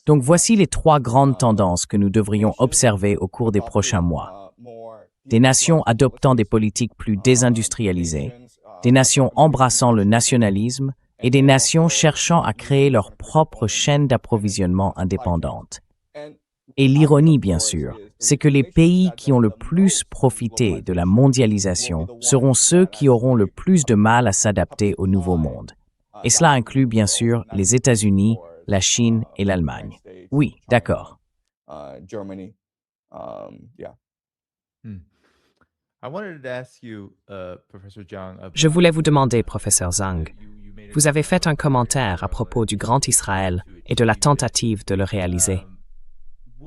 Donc voici les trois grandes tendances que nous devrions observer au cours des prochains mois. Des nations adoptant des politiques plus désindustrialisées, des nations embrassant le nationalisme et des nations cherchant à créer leur propre chaîne d'approvisionnement indépendante. Et l'ironie, bien sûr, c'est que les pays qui ont le plus profité de la mondialisation seront ceux qui auront le plus de mal à s'adapter au nouveau monde. Et cela inclut, bien sûr, les États-Unis, la Chine et l'Allemagne. Oui, d'accord. Je voulais vous demander, professeur Zhang, vous avez fait un commentaire à propos du Grand Israël et de la tentative de le réaliser.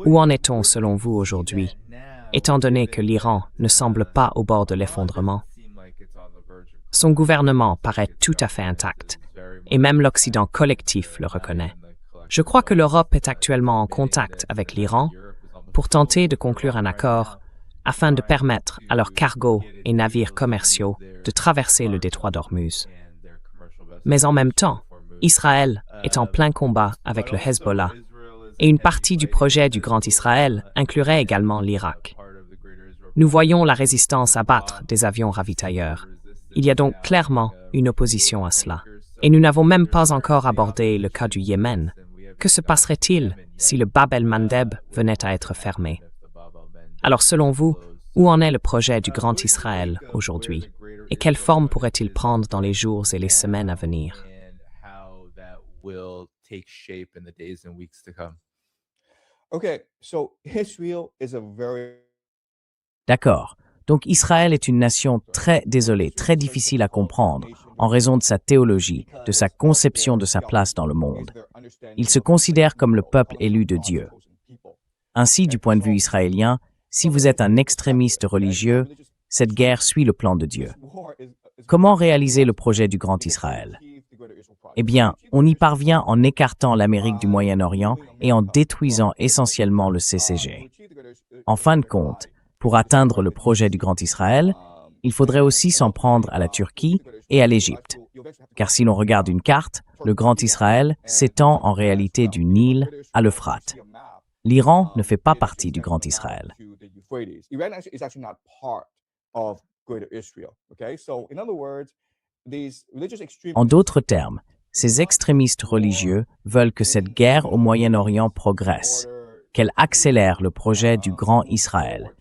Où en est-on selon vous aujourd'hui, étant donné que l'Iran ne semble pas au bord de l'effondrement? Son gouvernement paraît tout à fait intact, et même l'Occident collectif le reconnaît. Je crois que l'Europe est actuellement en contact avec l'Iran pour tenter de conclure un accord afin de permettre à leurs cargos et navires commerciaux de traverser le détroit d'Ormuz. Mais en même temps, Israël est en plein combat avec le Hezbollah, et une partie du projet du Grand Israël inclurait également l'Irak. Nous voyons la résistance à battre des avions ravitailleurs. Il y a donc clairement une opposition à cela. Et nous n'avons même pas encore abordé le cas du Yémen. Que se passerait-il si le Bab el-Mandeb venait à être fermé? Alors selon vous, où en est le projet du Grand Israël aujourd'hui? Et quelle forme pourrait-il prendre dans les jours et les semaines à venir? D'accord. Donc Israël est une nation très difficile à comprendre, en raison de sa théologie, de sa conception de sa place dans le monde. Il se considère comme le peuple élu de Dieu. Ainsi, du point de vue israélien, si vous êtes un extrémiste religieux, cette guerre suit le plan de Dieu. Comment réaliser le projet du Grand Israël? Eh bien, on y parvient en écartant l'Amérique du Moyen-Orient et en détruisant essentiellement le CCG. En fin de compte, pour atteindre le projet du Grand Israël, il faudrait aussi s'en prendre à la Turquie et à l'Égypte. Car si l'on regarde une carte, le Grand Israël s'étend en réalité du Nil à l'Euphrate. L'Iran ne fait pas partie du Grand Israël. En d'autres termes, ces extrémistes religieux veulent que cette guerre au Moyen-Orient progresse, qu'elle accélère le projet du Grand Israël,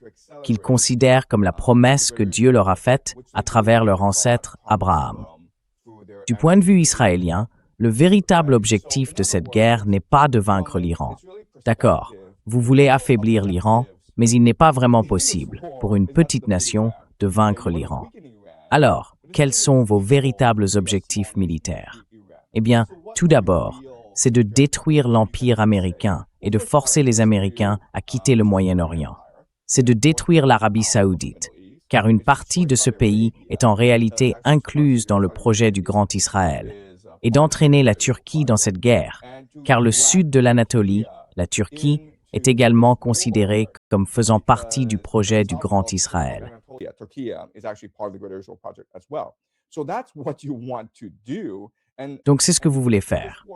qu'ils considèrent comme la promesse que Dieu leur a faite à travers leur ancêtre Abraham. Du point de vue israélien, le véritable objectif de cette guerre n'est pas de vaincre l'Iran. D'accord, vous voulez affaiblir l'Iran, mais il n'est pas vraiment possible, pour une petite nation, de vaincre l'Iran. Alors, quels sont vos véritables objectifs militaires? Eh bien, tout d'abord, c'est de détruire l'Empire américain et de forcer les Américains à quitter le Moyen-Orient. C'est de détruire l'Arabie saoudite, car une partie de ce pays est en réalité incluse dans le projet du Grand Israël, et d'entraîner la Turquie dans cette guerre, car le sud de l'Anatolie, la Turquie, est également considéré comme faisant partie du projet du Grand Israël. Donc c'est ce que vous voulez faire.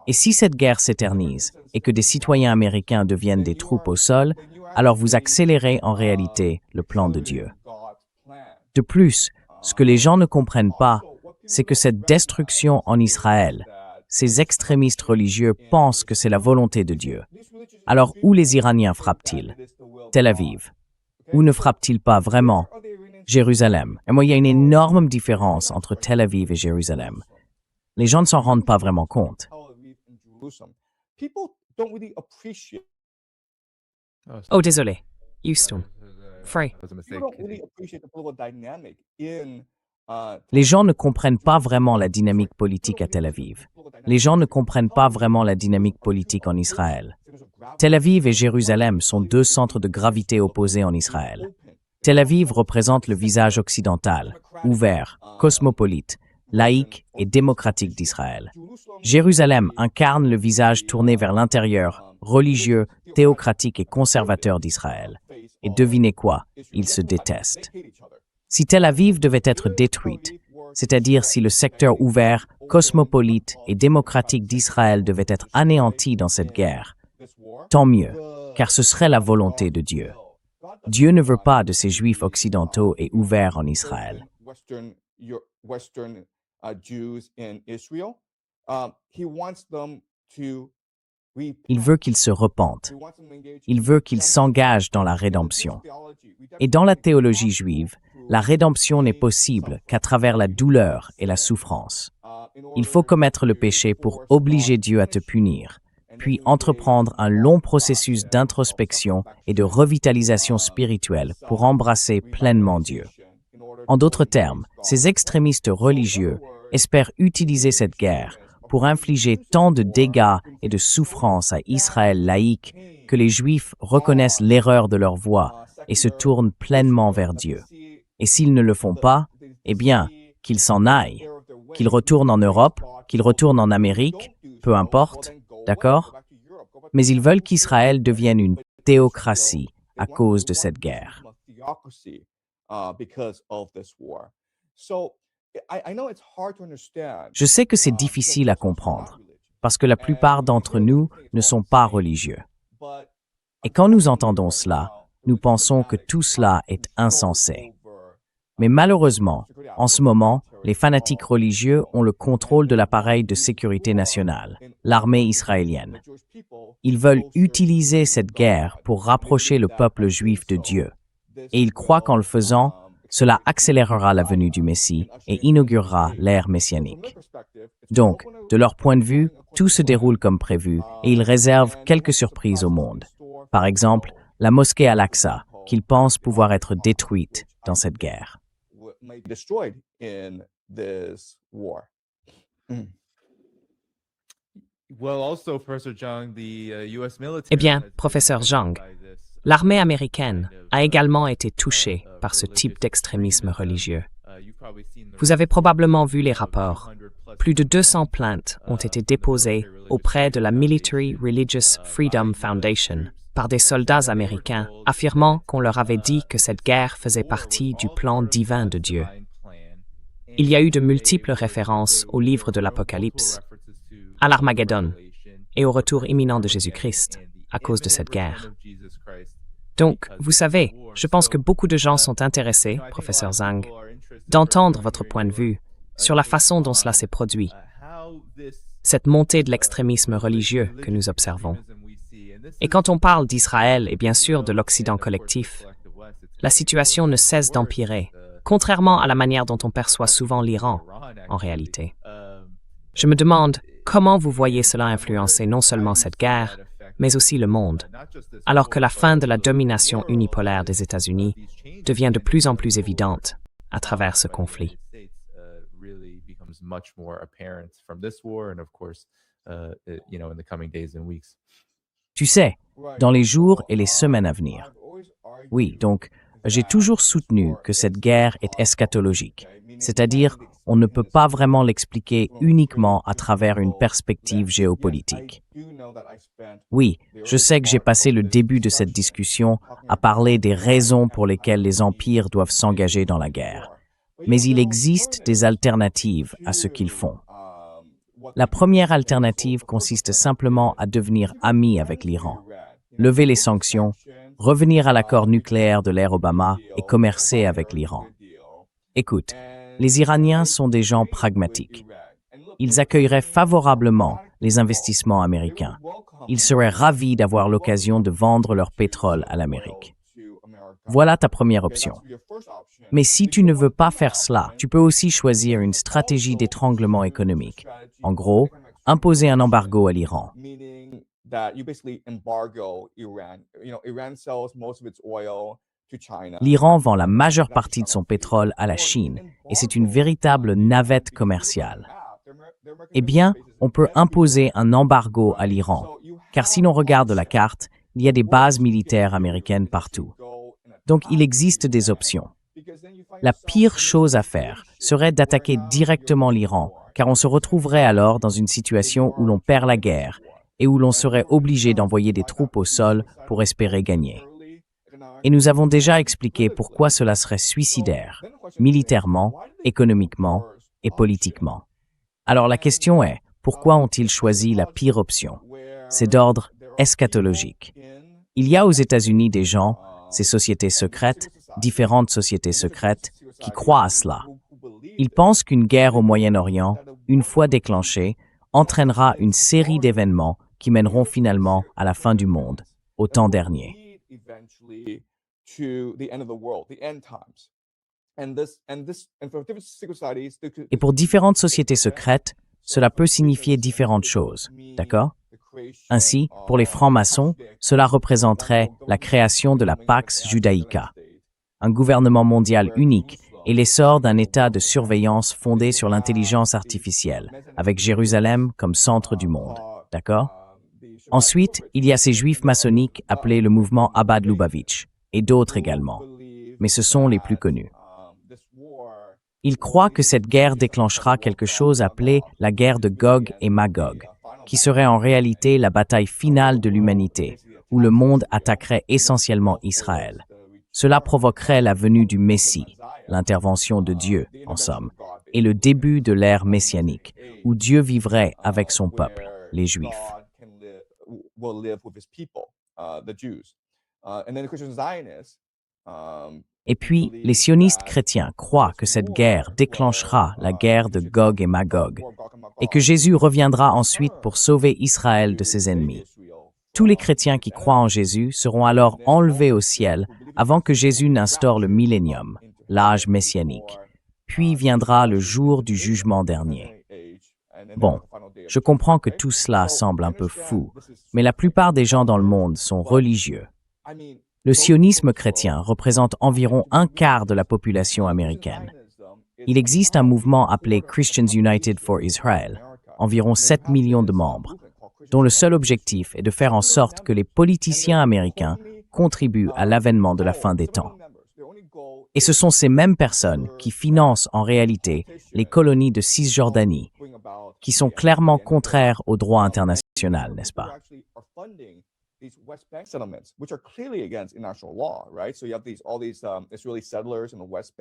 Et si cette guerre s'éternise et que des citoyens américains deviennent des troupes au sol, alors vous accélérez en réalité le plan de Dieu. De plus, ce que les gens ne comprennent pas, c'est que cette destruction en Israël, ces extrémistes religieux pensent que c'est la volonté de Dieu. Alors où les Iraniens frappent-ils? Tel Aviv. Où ne frappent-ils pas vraiment? Jérusalem. Et moi, il y a une énorme différence entre Tel Aviv et Jérusalem. Les gens ne s'en rendent pas vraiment compte. Oh, désolé. Houston. Frey. Les gens ne comprennent pas vraiment la dynamique politique à Tel Aviv. Les gens ne comprennent pas vraiment la dynamique politique en Israël. Tel Aviv et Jérusalem sont deux centres de gravité opposés en Israël. Tel Aviv représente le visage occidental, ouvert, cosmopolite, laïque et démocratique d'Israël. Jérusalem incarne le visage tourné vers l'intérieur, religieux, théocratique et conservateur d'Israël. Et devinez quoi? Ils se détestent. Si Tel Aviv devait être détruite, c'est-à-dire si le secteur ouvert, cosmopolite et démocratique d'Israël devait être anéanti dans cette guerre, tant mieux, car ce serait la volonté de Dieu. Dieu ne veut pas de ces Juifs occidentaux et ouverts en Israël. Il veut qu'ils se repentent. Il veut qu'ils s'engagent dans la rédemption. Et dans la théologie juive, la rédemption n'est possible qu'à travers la douleur et la souffrance. Il faut commettre le péché pour obliger Dieu à te punir, puis entreprendre un long processus d'introspection et de revitalisation spirituelle pour embrasser pleinement Dieu. En d'autres termes, ces extrémistes religieux espèrent utiliser cette guerre pour infliger tant de dégâts et de souffrances à Israël laïque que les Juifs reconnaissent l'erreur de leur voie et se tournent pleinement vers Dieu. Et s'ils ne le font pas, eh bien, qu'ils s'en aillent, qu'ils retournent en Europe, qu'ils retournent en Amérique, peu importe, d'accord? Mais ils veulent qu'Israël devienne une théocratie à cause de cette guerre. Je sais que c'est difficile à comprendre, parce que la plupart d'entre nous ne sont pas religieux. Et quand nous entendons cela, nous pensons que tout cela est insensé. Mais malheureusement, en ce moment, les fanatiques religieux ont le contrôle de l'appareil de sécurité nationale, l'armée israélienne. Ils veulent utiliser cette guerre pour rapprocher le peuple juif de Dieu. Et ils croient qu'en le faisant, cela accélérera la venue du Messie et inaugurera l'ère messianique. Donc, de leur point de vue, tout se déroule comme prévu et ils réservent quelques surprises au monde. Par exemple, la mosquée Al-Aqsa, qu'ils pensent pouvoir être détruite dans cette guerre. Eh bien, professeur Zhang, l'armée américaine a également été touchée par ce type d'extrémisme religieux. Vous avez probablement vu les rapports. Plus de 200 plaintes ont été déposées auprès de la Military Religious Freedom Foundation par des soldats américains affirmant qu'on leur avait dit que cette guerre faisait partie du plan divin de Dieu. Il y a eu de multiples références au livre de l'Apocalypse, à l'Armageddon et au retour imminent de Jésus-Christ à cause de cette guerre. Donc, vous savez, je pense que beaucoup de gens sont intéressés, professeur Zhang, d'entendre votre point de vue sur la façon dont cela s'est produit, cette montée de l'extrémisme religieux que nous observons. Et quand on parle d'Israël et bien sûr de l'Occident collectif, la situation ne cesse d'empirer, contrairement à la manière dont on perçoit souvent l'Iran, en réalité. Je me demande comment vous voyez cela influencer non seulement cette guerre, mais aussi le monde, alors que la fin de la domination unipolaire des États-Unis devient de plus en plus évidente à travers ce conflit. Tu sais, dans les jours et les semaines à venir. Oui, donc, j'ai toujours soutenu que cette guerre est eschatologique, c'est-à-dire on ne peut pas vraiment l'expliquer uniquement à travers une perspective géopolitique. Oui, je sais que j'ai passé le début de cette discussion à parler des raisons pour lesquelles les empires doivent s'engager dans la guerre, mais il existe des alternatives à ce qu'ils font. La première alternative consiste simplement à devenir amis avec l'Iran, lever les sanctions, revenir à l'accord nucléaire de l'ère Obama et commercer avec l'Iran. Écoute, les Iraniens sont des gens pragmatiques. Ils accueilleraient favorablement les investissements américains. Ils seraient ravis d'avoir l'occasion de vendre leur pétrole à l'Amérique. Voilà ta première option. Mais si tu ne veux pas faire cela, tu peux aussi choisir une stratégie d'étranglement économique. En gros, imposer un embargo à l'Iran. L'Iran vend la majeure partie de son pétrole à la Chine et c'est une véritable navette commerciale. Eh bien, on peut imposer un embargo à l'Iran, car si l'on regarde la carte, il y a des bases militaires américaines partout. Donc il existe des options. La pire chose à faire serait d'attaquer directement l'Iran, car on se retrouverait alors dans une situation où l'on perd la guerre et où l'on serait obligé d'envoyer des troupes au sol pour espérer gagner. Et nous avons déjà expliqué pourquoi cela serait suicidaire, militairement, économiquement et politiquement. Alors la question est, pourquoi ont-ils choisi la pire option? C'est d'ordre eschatologique. Il y a aux États-Unis des gens, ces sociétés secrètes, différentes sociétés secrètes, qui croient à cela. Ils pensent qu'une guerre au Moyen-Orient, une fois déclenchée, entraînera une série d'événements qui mèneront finalement à la fin du monde, au temps dernier. Et pour différentes sociétés secrètes, cela peut signifier différentes choses, d'accord? Ainsi, pour les francs-maçons, cela représenterait la création de la Pax Judaïca, un gouvernement mondial unique et l'essor d'un état de surveillance fondé sur l'intelligence artificielle, avec Jérusalem comme centre du monde, d'accord? Ensuite, il y a ces juifs maçonniques appelés le mouvement Chabad Lubavitch, et d'autres également, mais ce sont les plus connus. Ils croient que cette guerre déclenchera quelque chose appelé la guerre de Gog et Magog, qui serait en réalité la bataille finale de l'humanité, où le monde attaquerait essentiellement Israël. Cela provoquerait la venue du Messie, l'intervention de Dieu, en somme, et le début de l'ère messianique, où Dieu vivrait avec son peuple, les Juifs. Et puis, les sionistes chrétiens croient que cette guerre déclenchera la guerre de Gog et Magog, et que Jésus reviendra ensuite pour sauver Israël de ses ennemis. Tous les chrétiens qui croient en Jésus seront alors enlevés au ciel avant que Jésus n'instaure le millénium, l'âge messianique. Puis viendra le jour du jugement dernier. Bon, je comprends que tout cela semble un peu fou, mais la plupart des gens dans le monde sont religieux. Le sionisme chrétien représente environ un quart de la population américaine. Il existe un mouvement appelé Christians United for Israel, environ 7 millions de membres, dont le seul objectif est de faire en sorte que les politiciens américains contribuent à l'avènement de la fin des temps. Et ce sont ces mêmes personnes qui financent en réalité les colonies de Cisjordanie, qui sont clairement contraires au droit international, n'est-ce pas?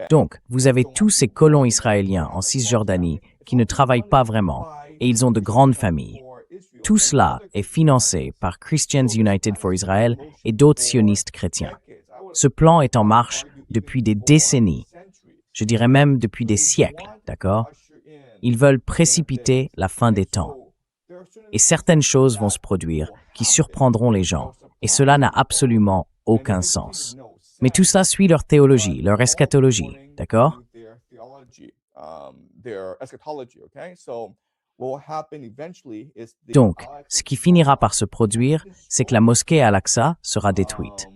Donc, vous avez tous ces colons israéliens en Cisjordanie qui ne travaillent pas vraiment et ils ont de grandes familles. Tout cela est financé par Christians United for Israel et d'autres sionistes chrétiens. Ce plan est en marche depuis des décennies, je dirais même depuis des siècles, d'accord? Ils veulent précipiter la fin des temps. Et certaines choses vont se produire qui surprendront les gens, et cela n'a absolument aucun sens. Mais tout ça suit leur théologie, leur eschatologie, d'accord? Donc, ce qui finira par se produire, c'est que la mosquée Al-Aqsa sera détruite.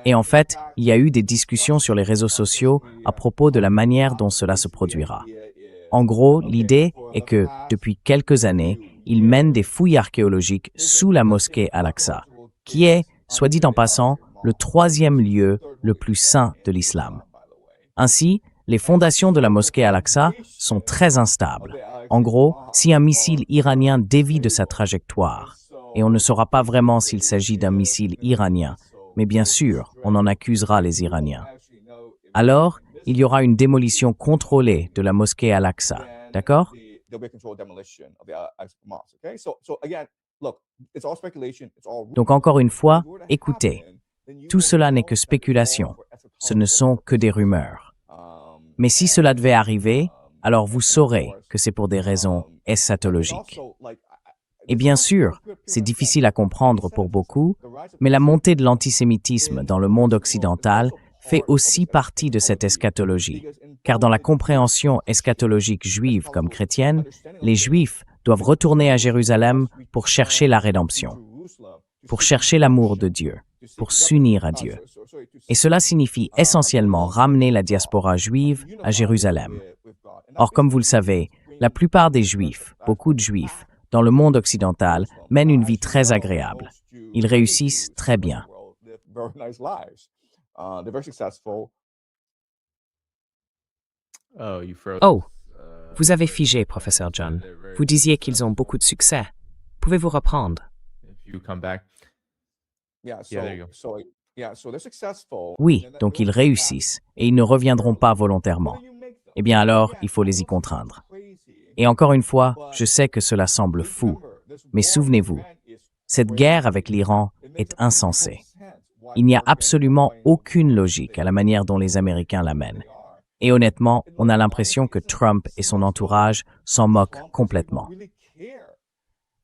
Et en fait, il y a eu des discussions sur les réseaux sociaux à propos de la manière dont cela se produira. En gros, l'idée est que, depuis quelques années, ils mènent des fouilles archéologiques sous la mosquée Al-Aqsa, qui est, soit dit en passant, le troisième lieu le plus saint de l'islam. Ainsi, les fondations de la mosquée Al-Aqsa sont très instables. En gros, si un missile iranien dévie de sa trajectoire, et on ne saura pas vraiment s'il s'agit d'un missile iranien, mais bien sûr, on en accusera les Iraniens. Alors, il y aura une démolition contrôlée de la mosquée Al-Aqsa, d'accord? Donc encore une fois, écoutez, tout cela n'est que spéculation, ce ne sont que des rumeurs. Mais si cela devait arriver, alors vous saurez que c'est pour des raisons eschatologiques. Et bien sûr, c'est difficile à comprendre pour beaucoup, mais la montée de l'antisémitisme dans le monde occidental fait aussi partie de cette eschatologie, car dans la compréhension eschatologique juive comme chrétienne, les Juifs doivent retourner à Jérusalem pour chercher la rédemption, pour chercher l'amour de Dieu. pour s'unir à Dieu. Et cela signifie essentiellement ramener la diaspora juive à Jérusalem. Or, comme vous le savez, la plupart des Juifs, beaucoup de Juifs, dans le monde occidental, mènent une vie très agréable. Ils réussissent très bien. Oh, vous avez figé, professeur John. Vous disiez qu'ils ont beaucoup de succès. Pouvez-vous reprendre? Oui, donc ils réussissent et ils ne reviendront pas volontairement. Eh bien alors, il faut les y contraindre. Et encore une fois, je sais que cela semble fou, mais souvenez-vous, cette guerre avec l'Iran est insensée. Il n'y a absolument aucune logique à la manière dont les Américains la mènent. Et honnêtement, on a l'impression que Trump et son entourage s'en moquent complètement.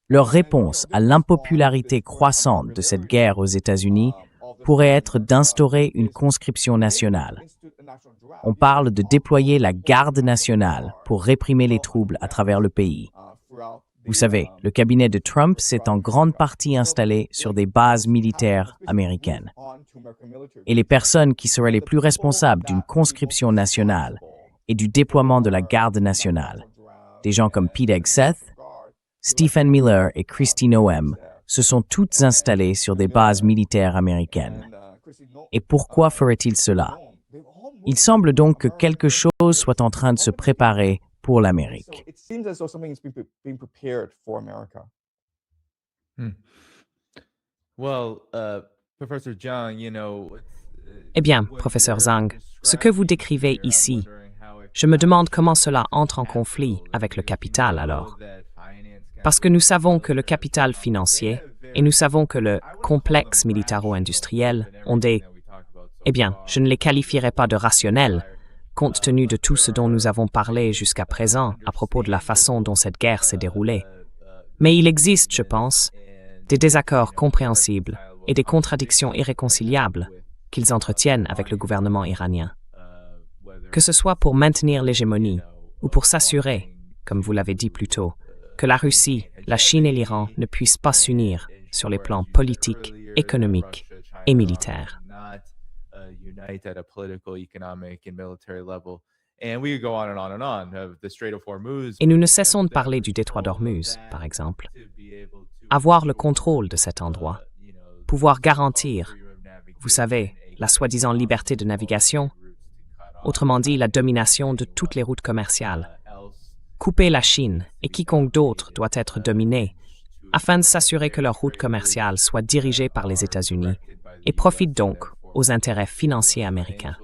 Leur réponse à l'impopularité croissante de cette guerre aux États-Unis pourrait être d'instaurer une conscription nationale. On parle de déployer la garde nationale pour réprimer les troubles à travers le pays. Vous savez, le cabinet de Trump s'est en grande partie installé sur des bases militaires américaines. Et les personnes qui seraient les plus responsables d'une conscription nationale et du déploiement de la garde nationale, des gens comme Pete Hegseth, Stephen Miller et Kristi Noem, se sont toutes installées sur des bases militaires américaines. Et pourquoi ferait-il cela? Il semble donc que quelque chose soit en train de se préparer pour l'Amérique. Eh bien, professeur Zhang, ce que vous décrivez ici, je me demande comment cela entre en conflit avec le capital alors. Parce que nous savons que le capital financier et nous savons que le complexe militaro-industriel ont des... Eh bien, je ne les qualifierais pas de rationnels, compte tenu de tout ce dont nous avons parlé jusqu'à présent à propos de la façon dont cette guerre s'est déroulée. Mais il existe, je pense, des désaccords compréhensibles et des contradictions irréconciliables qu'ils entretiennent avec le gouvernement iranien. Que ce soit pour maintenir l'hégémonie ou pour s'assurer, comme vous l'avez dit plus tôt, que la Russie, la Chine et l'Iran ne puissent pas s'unir sur les plans politiques, économiques et militaires. Et nous ne cessons de parler du détroit d'Ormuz, par exemple. Avoir le contrôle de cet endroit, pouvoir garantir, vous savez, la soi-disant liberté de navigation, autrement dit la domination de toutes les routes commerciales. Couper la Chine et quiconque d'autre doit être dominé, afin de s'assurer que leur route commerciale soit dirigée par les États-Unis et profite donc aux intérêts financiers américains.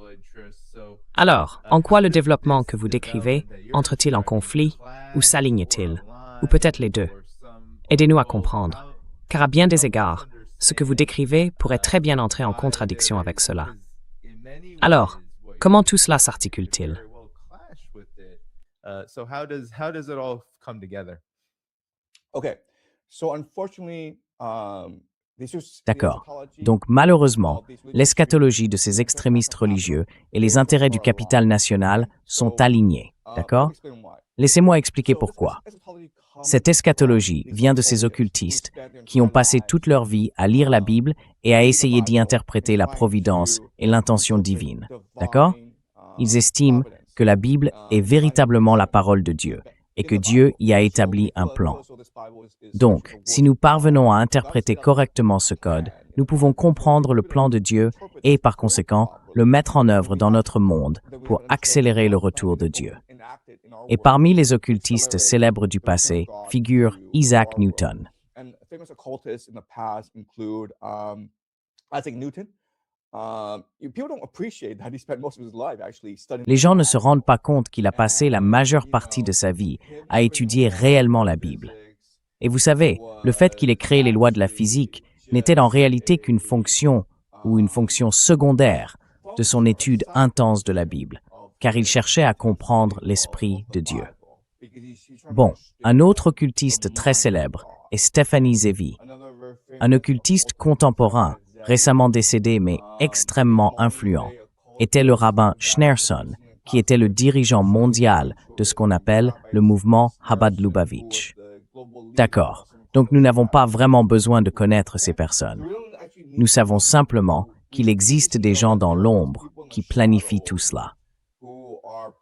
Alors, en quoi le développement que vous décrivez entre-t-il en conflit ou s'aligne-t-il, ou peut-être les deux? Aidez-nous à comprendre, car à bien des égards, ce que vous décrivez pourrait très bien entrer en contradiction avec cela. Alors, comment tout cela s'articule-t-il? D'accord. Donc malheureusement, l'eschatologie de ces extrémistes religieux et les intérêts du capital national sont alignés. D'accord? Laissez-moi expliquer pourquoi. Cette eschatologie vient de ces occultistes qui ont passé toute leur vie à lire la Bible et à essayer d'y interpréter la providence et l'intention divine. D'accord? Ils estiment que la Bible est véritablement la parole de Dieu et que Dieu y a établi un plan. Donc, si nous parvenons à interpréter correctement ce code, nous pouvons comprendre le plan de Dieu et, par conséquent, le mettre en œuvre dans notre monde pour accélérer le retour de Dieu. Et parmi les occultistes célèbres du passé figure Isaac Newton. Les gens ne se rendent pas compte qu'il a passé la majeure partie de sa vie à étudier réellement la Bible. Et vous savez, le fait qu'il ait créé les lois de la physique n'était en réalité qu'une fonction ou une fonction secondaire de son étude intense de la Bible, car il cherchait à comprendre l'Esprit de Dieu. Bon, un autre occultiste très célèbre est Stephanie Zevi, un occultiste contemporain, récemment décédé mais extrêmement influent, était le rabbin Schneerson, qui était le dirigeant mondial de ce qu'on appelle le mouvement Chabad Lubavitch. D'accord, donc nous n'avons pas vraiment besoin de connaître ces personnes. Nous savons simplement qu'il existe des gens dans l'ombre qui planifient tout cela.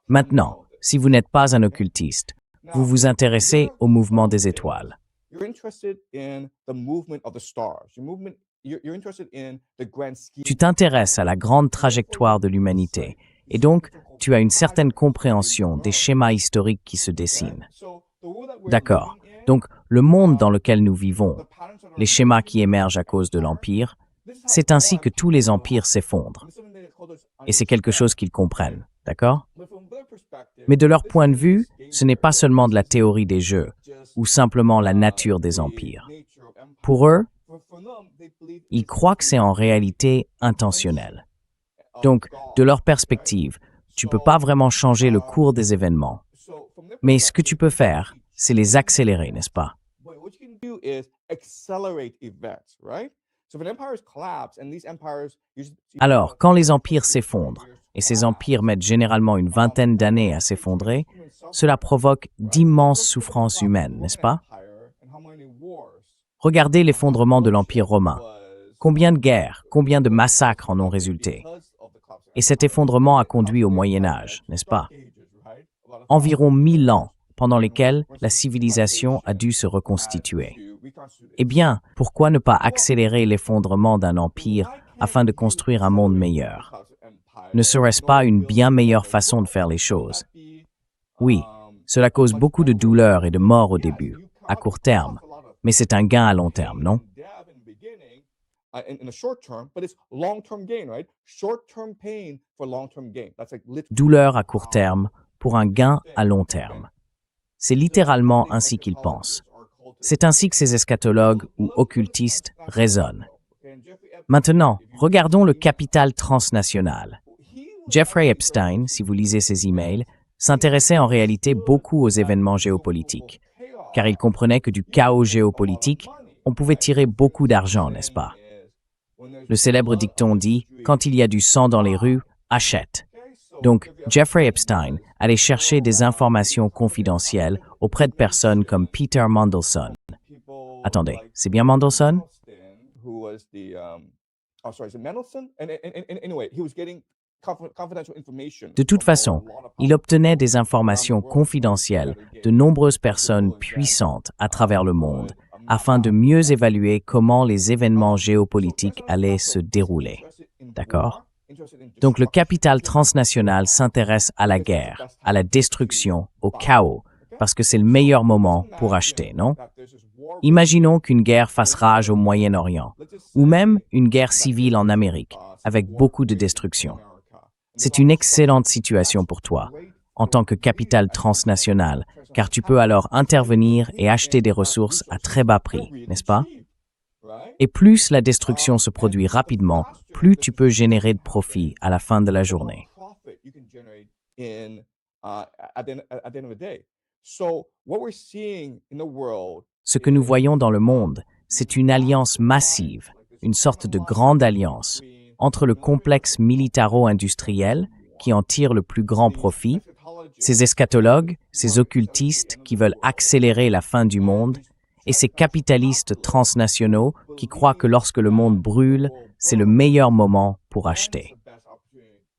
Maintenant, si vous n'êtes pas un occultiste, vous vous intéressez au mouvement des étoiles. Tu t'intéresses à la grande trajectoire de l'humanité et donc tu as une certaine compréhension des schémas historiques qui se dessinent. D'accord. Donc, le monde dans lequel nous vivons, les schémas qui émergent à cause de l'Empire, c'est ainsi que tous les empires s'effondrent. Et c'est quelque chose qu'ils comprennent, d'accord? Mais de leur point de vue, ce n'est pas seulement de la théorie des jeux ou simplement la nature des empires. Pour eux, ils croient que c'est en réalité intentionnel. Donc, de leur perspective, tu ne peux pas vraiment changer le cours des événements. Mais ce que tu peux faire, c'est les accélérer, n'est-ce pas? Alors, quand les empires s'effondrent, et ces empires mettent généralement une vingtaine d'années à s'effondrer, cela provoque d'immenses souffrances humaines, n'est-ce pas? Regardez l'effondrement de l'Empire romain. Combien de guerres, combien de massacres en ont résulté? Et cet effondrement a conduit au Moyen Âge, n'est-ce pas? Environ 1000 ans, pendant lesquels la civilisation a dû se reconstituer. Eh bien, pourquoi ne pas accélérer l'effondrement d'un empire afin de construire un monde meilleur? Ne serait-ce pas une bien meilleure façon de faire les choses? Oui, cela cause beaucoup de douleur et de mort au début, à court terme, mais c'est un gain à long terme, non? Douleur à court terme pour un gain à long terme. C'est littéralement ainsi qu'ils pensent. C'est ainsi que ces eschatologues ou occultistes raisonnent. Maintenant, regardons le capital transnational. Jeffrey Epstein, si vous lisez ses emails, s'intéressait en réalité beaucoup aux événements géopolitiques, car il comprenait que du chaos géopolitique, on pouvait tirer beaucoup d'argent, n'est-ce pas? Le célèbre dicton dit « Quand il y a du sang dans les rues, achète ». Donc, Jeffrey Epstein allait chercher des informations confidentielles auprès de personnes comme Peter Mandelson. Attendez, c'est bien Mandelson? De toute façon, il obtenait des informations confidentielles de nombreuses personnes puissantes à travers le monde afin de mieux évaluer comment les événements géopolitiques allaient se dérouler. D'accord? Donc le capital transnational s'intéresse à la guerre, à la destruction, au chaos, parce que c'est le meilleur moment pour acheter, non? Imaginons qu'une guerre fasse rage au Moyen-Orient, ou même une guerre civile en Amérique, avec beaucoup de destruction. C'est une excellente situation pour toi, en tant que capital transnational, car tu peux alors intervenir et acheter des ressources à très bas prix, n'est-ce pas? Et plus la destruction se produit rapidement, plus tu peux générer de profit à la fin de la journée. Ce que nous voyons dans le monde, c'est une alliance massive, une sorte de grande alliance, entre le complexe militaro-industriel, qui en tire le plus grand profit, ces eschatologues, ces occultistes qui veulent accélérer la fin du monde, et ces capitalistes transnationaux qui croient que lorsque le monde brûle, c'est le meilleur moment pour acheter.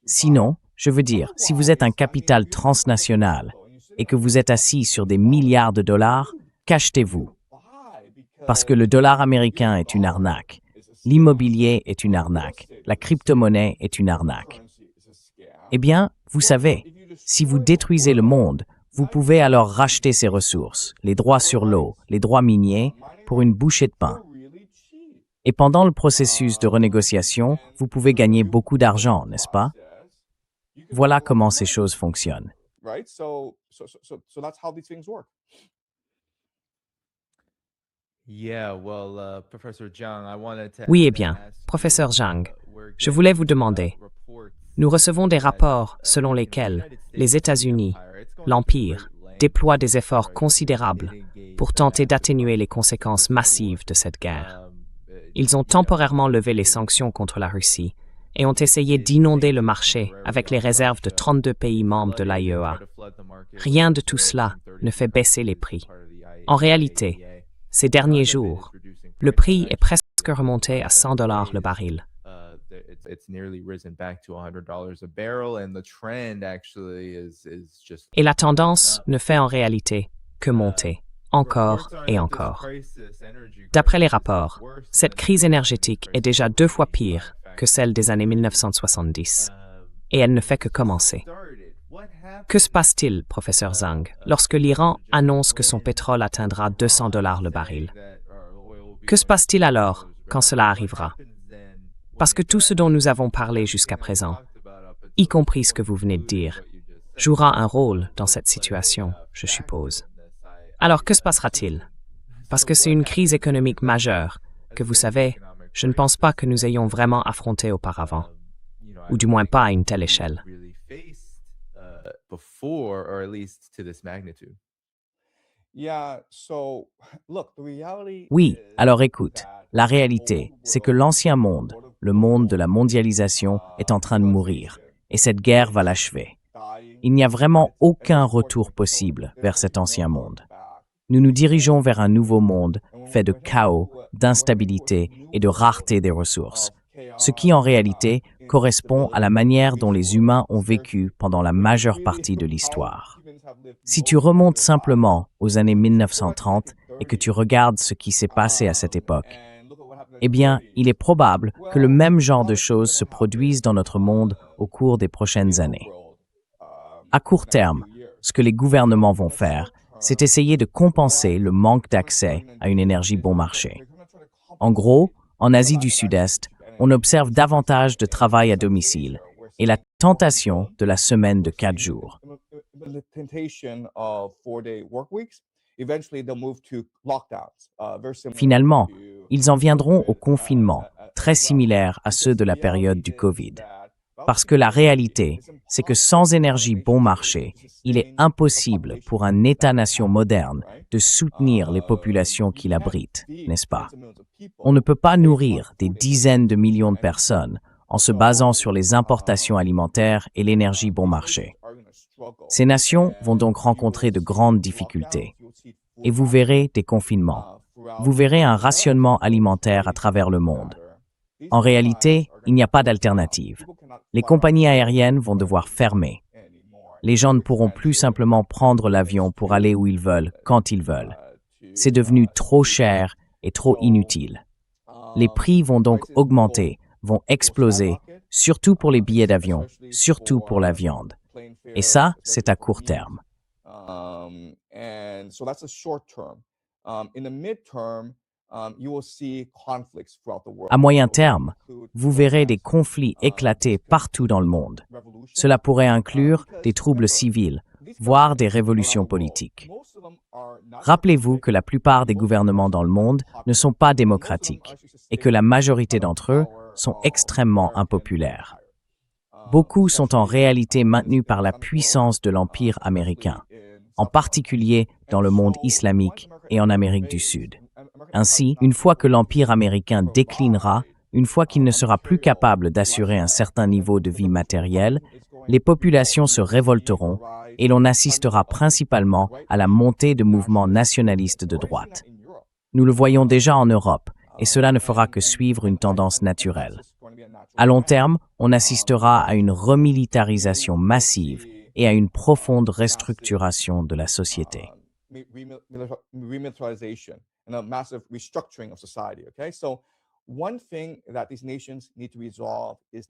Sinon, je veux dire, si vous êtes un capital transnational et que vous êtes assis sur des milliards de dollars, qu'achetez-vous? Parce que le dollar américain est une arnaque, l'immobilier est une arnaque, la crypto-monnaie est une arnaque. Eh bien, vous savez, si vous détruisez le monde, vous pouvez alors racheter ces ressources, les droits sur l'eau, les droits miniers, pour une bouchée de pain. Et pendant le processus de renégociation, vous pouvez gagner beaucoup d'argent, n'est-ce pas? Voilà comment ces choses fonctionnent. Oui, eh bien, professeur Zhang, je voulais vous demander, nous recevons des rapports selon lesquels les États-Unis, l'Empire, déploient des efforts considérables pour tenter d'atténuer les conséquences massives de cette guerre. Ils ont temporairement levé les sanctions contre la Russie et ont essayé d'inonder le marché avec les réserves de 32 pays membres de l'AIEA. Rien de tout cela ne fait baisser les prix. En réalité, ces derniers jours, le prix est presque presque remonté à $100 le baril. Et la tendance ne fait en réalité que monter, encore et encore. D'après les rapports, cette crise énergétique est déjà 2 fois pire que celle des années 1970, et elle ne fait que commencer. Que se passe-t-il, professeur Zhang, lorsque l'Iran annonce que son pétrole atteindra $200 le baril? Que se passe-t-il alors quand cela arrivera? Parce que tout ce dont nous avons parlé jusqu'à présent, y compris ce que vous venez de dire, jouera un rôle dans cette situation, je suppose. Alors que se passera-t-il? Parce que c'est une crise économique majeure que, vous savez, je ne pense pas que nous ayons vraiment affrontée auparavant, ou du moins pas à une telle échelle. Oui, alors écoute, la réalité, c'est que l'ancien monde, le monde de la mondialisation, est en train de mourir, et cette guerre va l'achever. Il n'y a vraiment aucun retour possible vers cet ancien monde. Nous nous dirigeons vers un nouveau monde fait de chaos, d'instabilité et de rareté des ressources, ce qui en réalité correspond à la manière dont les humains ont vécu pendant la majeure partie de l'histoire. Si tu remontes simplement aux années 1930 et que tu regardes ce qui s'est passé à cette époque, eh bien, il est probable que le même genre de choses se produisent dans notre monde au cours des prochaines années. À court terme, ce que les gouvernements vont faire, c'est essayer de compenser le manque d'accès à une énergie bon marché. En gros, en Asie du Sud-Est, on observe davantage de travail à domicile et la tentation de la semaine de 4 jours. Finalement, ils en viendront au confinement, très similaire à ceux de la période du Covid. Parce que la réalité, c'est que sans énergie bon marché, il est impossible pour un État-nation moderne de soutenir les populations qu'il abrite, n'est-ce pas? On ne peut pas nourrir des dizaines de millions de personnes en se basant sur les importations alimentaires et l'énergie bon marché. Ces nations vont donc rencontrer de grandes difficultés. Et vous verrez des confinements. Vous verrez un rationnement alimentaire à travers le monde. En réalité, il n'y a pas d'alternative. Les compagnies aériennes vont devoir fermer. Les gens ne pourront plus simplement prendre l'avion pour aller où ils veulent, quand ils veulent. C'est devenu trop cher et trop inutile. Les prix vont donc augmenter, vont exploser, surtout pour les billets d'avion, surtout pour la viande. Et ça, c'est à court terme. À moyen terme, vous verrez des conflits éclater partout dans le monde. Cela pourrait inclure des troubles civils, voire des révolutions politiques. Rappelez-vous que la plupart des gouvernements dans le monde ne sont pas démocratiques et que la majorité d'entre eux sont extrêmement impopulaires. Beaucoup sont en réalité maintenus par la puissance de l'Empire américain, en particulier dans le monde islamique et en Amérique du Sud. Ainsi, une fois que l'Empire américain déclinera, une fois qu'il ne sera plus capable d'assurer un certain niveau de vie matérielle, les populations se révolteront et l'on assistera principalement à la montée de mouvements nationalistes de droite. Nous le voyons déjà en Europe, et cela ne fera que suivre une tendance naturelle. À long terme, on assistera à une remilitarisation massive et à une profonde restructuration de la société.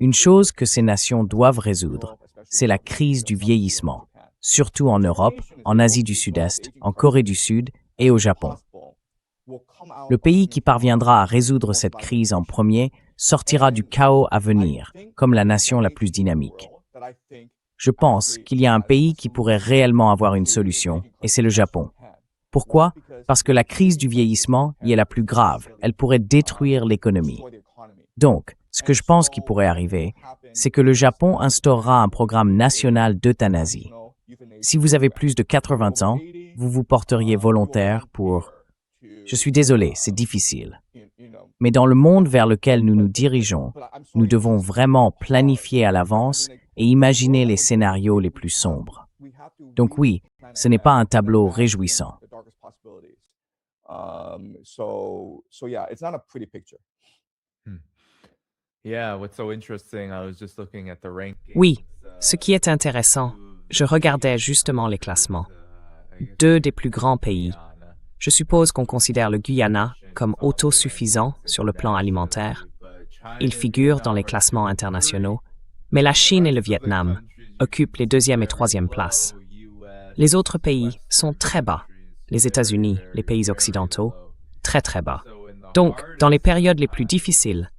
Une chose que ces nations doivent résoudre, c'est la crise du vieillissement, surtout en Europe, en Asie du Sud-Est, en Corée du Sud et au Japon. Le pays qui parviendra à résoudre cette crise en premier sortira du chaos à venir, comme la nation la plus dynamique. Je pense qu'il y a un pays qui pourrait réellement avoir une solution, et c'est le Japon. Pourquoi? Parce que la crise du vieillissement y est la plus grave. Elle pourrait détruire l'économie. Donc, ce que je pense qui pourrait arriver, c'est que le Japon instaurera un programme national d'euthanasie. Si vous avez plus de 80 ans, vous vous porteriez volontaire pour... Je suis désolé, c'est difficile. Mais dans le monde vers lequel nous nous dirigeons, nous devons vraiment planifier à l'avance et imaginer les scénarios les plus sombres. Donc oui, ce n'est pas un tableau réjouissant. Oui, ce qui est intéressant, je regardais justement les classements. Deux des plus grands pays. Je suppose qu'on considère le Guyana comme autosuffisant sur le plan alimentaire. Il figure dans les classements internationaux, mais la Chine et le Vietnam occupent les deuxième et troisième places. Les autres pays sont très bas. Les États-Unis, les pays occidentaux, très très bas. Donc, dans les périodes les plus difficiles,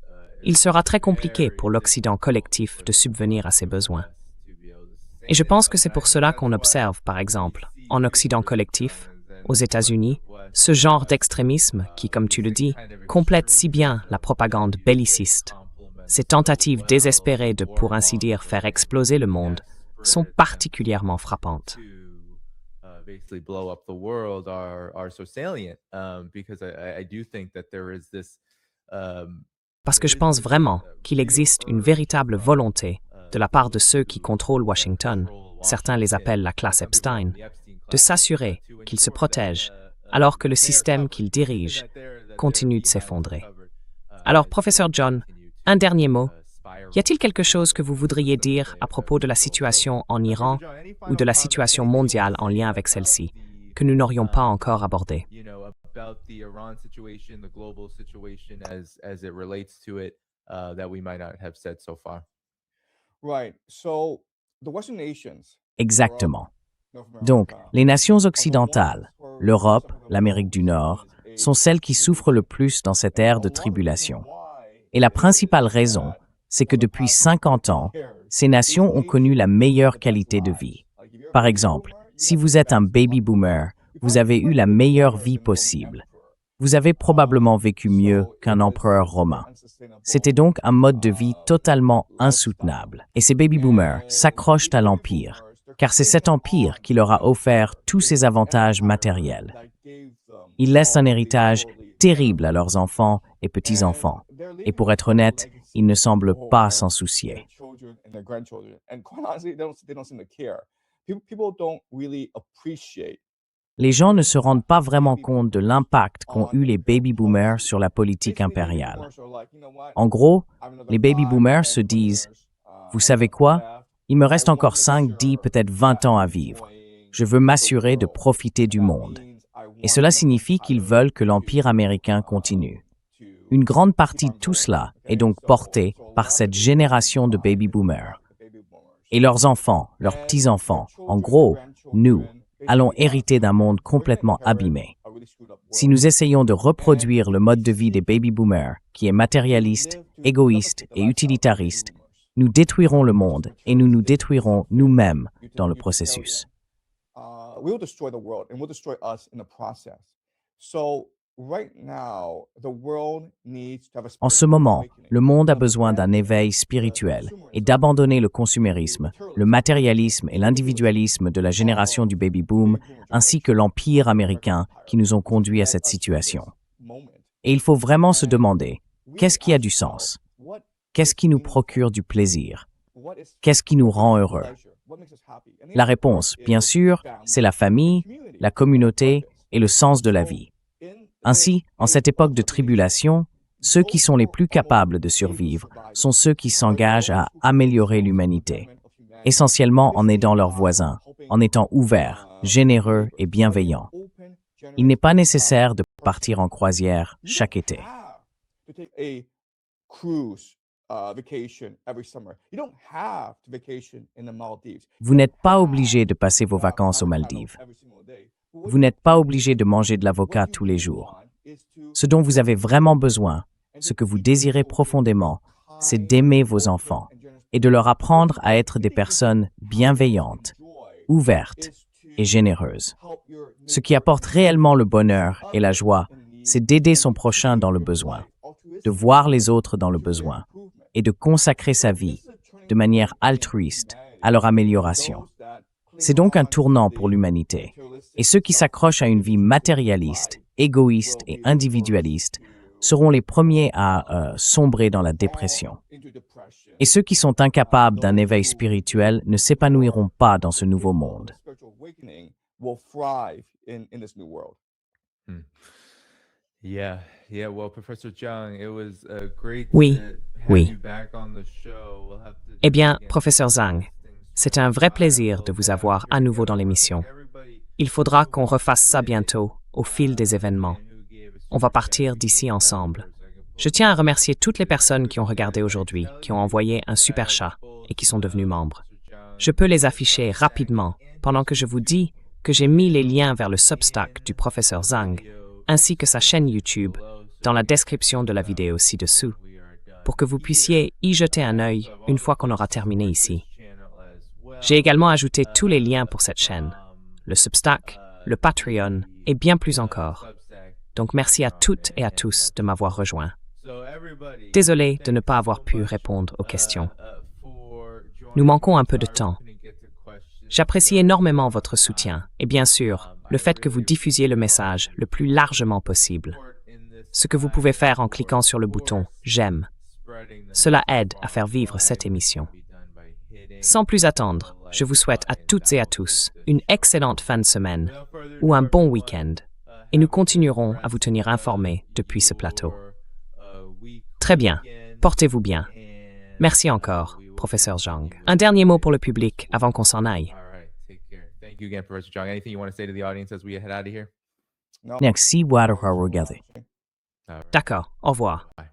il sera très compliqué pour l'Occident collectif de subvenir à ses besoins. Et je pense que c'est pour cela qu'on observe, par exemple, en Occident collectif, aux États-Unis, ce genre d'extrémisme qui, comme tu le dis, complète si bien la propagande belliciste. Ces tentatives désespérées de, pour ainsi dire, faire exploser le monde sont particulièrement frappantes. Basically blow up the world are so salient because I do think that there is this Parce que je pense vraiment qu'il existe une véritable volonté de la part de ceux qui contrôlent Washington, certains les appellent la classe Epstein, de s'assurer qu'ils se protègent alors que le système qu'ils dirigent continue de s'effondrer. Alors, professeur John, un dernier mot. Y a-t-il quelque chose que vous voudriez dire à propos de la situation en Iran ou de la situation mondiale en lien avec celle-ci, que nous n'aurions pas encore abordé? about the Iran situation, the global situation as it relates to it that we might not have said so far. Right. So the Western nations, Exactement. North Donc, America, les nations occidentales, l'Europe, l'Amérique du Nord, sont celles qui souffrent le plus dans cette ère de tribulation. Et la principale raison, c'est que depuis 50 ans, ces nations ont connu la meilleure qualité de vie. Par exemple, si vous êtes un baby boomer, vous avez eu la meilleure vie possible. Vous avez probablement vécu mieux qu'un empereur romain. C'était donc un mode de vie totalement insoutenable. Et ces baby boomers s'accrochent à l'empire, car c'est cet empire qui leur a offert tous ces avantages matériels. Ils laissent un héritage terrible à leurs enfants et petits-enfants. Et pour être honnête, ils ne semblent pas s'en soucier. Les gens ne se rendent pas vraiment compte de l'impact qu'ont eu les baby boomers sur la politique impériale. En gros, les baby boomers se disent « Vous savez quoi? Il me reste encore 5, 10, peut-être 20 ans à vivre. Je veux m'assurer de profiter du monde. » Et cela signifie qu'ils veulent que l'Empire américain continue. Une grande partie de tout cela est donc portée par cette génération de baby boomers. Et leurs enfants, leurs petits-enfants, en gros, nous, allons hériter d'un monde complètement abîmé. Si nous essayons de reproduire le mode de vie des baby boomers, qui est matérialiste, égoïste et utilitariste, nous détruirons le monde et nous nous détruirons nous-mêmes dans le processus. En ce moment, le monde a besoin d'un éveil spirituel et d'abandonner le consumérisme, le matérialisme et l'individualisme de la génération du baby-boom, ainsi que l'empire américain qui nous ont conduits à cette situation. Et il faut vraiment se demander, qu'est-ce qui a du sens? Qu'est-ce qui nous procure du plaisir? Qu'est-ce qui nous rend heureux? La réponse, bien sûr, c'est la famille, la communauté et le sens de la vie. Ainsi, en cette époque de tribulation, ceux qui sont les plus capables de survivre sont ceux qui s'engagent à améliorer l'humanité, essentiellement en aidant leurs voisins, en étant ouverts, généreux et bienveillants. Il n'est pas nécessaire de partir en croisière chaque été. Vous n'êtes pas obligé de passer vos vacances aux Maldives. Vous n'êtes pas obligé de manger de l'avocat tous les jours. Ce dont vous avez vraiment besoin, ce que vous désirez profondément, c'est d'aimer vos enfants et de leur apprendre à être des personnes bienveillantes, ouvertes et généreuses. Ce qui apporte réellement le bonheur et la joie, c'est d'aider son prochain dans le besoin, de voir les autres dans le besoin et de consacrer sa vie de manière altruiste à leur amélioration. C'est donc un tournant pour l'humanité. Et ceux qui s'accrochent à une vie matérialiste, égoïste et individualiste seront les premiers à sombrer dans la dépression. Et ceux qui sont incapables d'un éveil spirituel ne s'épanouiront pas dans ce nouveau monde. Yeah. Well, Professor Zhang, it was great Oui, to have oui. you back on the show. We'll have to Eh do bien, it again professeur sometime Zhang, as things c'est un vrai transpire. plaisir de Hope vous that avoir I'm à sure you nouveau get dans on board. l'émission. Everybody Il faudra who qu'on refasse ça participated, bientôt, au fil des événements. and who gave a On va super chat, partir we d'ici can ensemble. afterwards. I can Je post tiens à it remercier toutes les to personnes qui ont everybody. regardé I aujourd'hui, tell qui ont you envoyé un super that chat both, et qui sont devenus membres. Professor Zhang, Je peux les the afficher Substack rapidement and pendant que je vous dis que j'ai mis les liens vers le Substack du professeur Zhang ainsi que sa chaîne YouTube dans la description de la vidéo ci-dessous pour que vous puissiez y jeter un œil une fois qu'on aura terminé ici. J'ai également ajouté tous les liens pour cette chaîne, le Substack, le Patreon et bien plus encore. Donc merci à toutes et à tous de m'avoir rejoint. Désolé de ne pas avoir pu répondre aux questions. Nous manquons un peu de temps. J'apprécie énormément votre soutien et bien sûr, le fait que vous diffusiez le message le plus largement possible. Ce que vous pouvez faire en cliquant sur le bouton « J'aime ». Cela aide à faire vivre cette émission. Sans plus attendre, je vous souhaite à toutes et à tous une excellente fin de semaine ou un bon week-end et nous continuerons à vous tenir informés depuis ce plateau. Très bien, portez-vous bien. Merci encore, professeur Zhang. Un dernier mot pour le public avant qu'on s'en aille. All right, take care. Thank you again, Professor Zhang. Anything you want to say to the audience as we head out of here? No, Merci pour avoir regardé. All right, D'accord, au revoir. bye.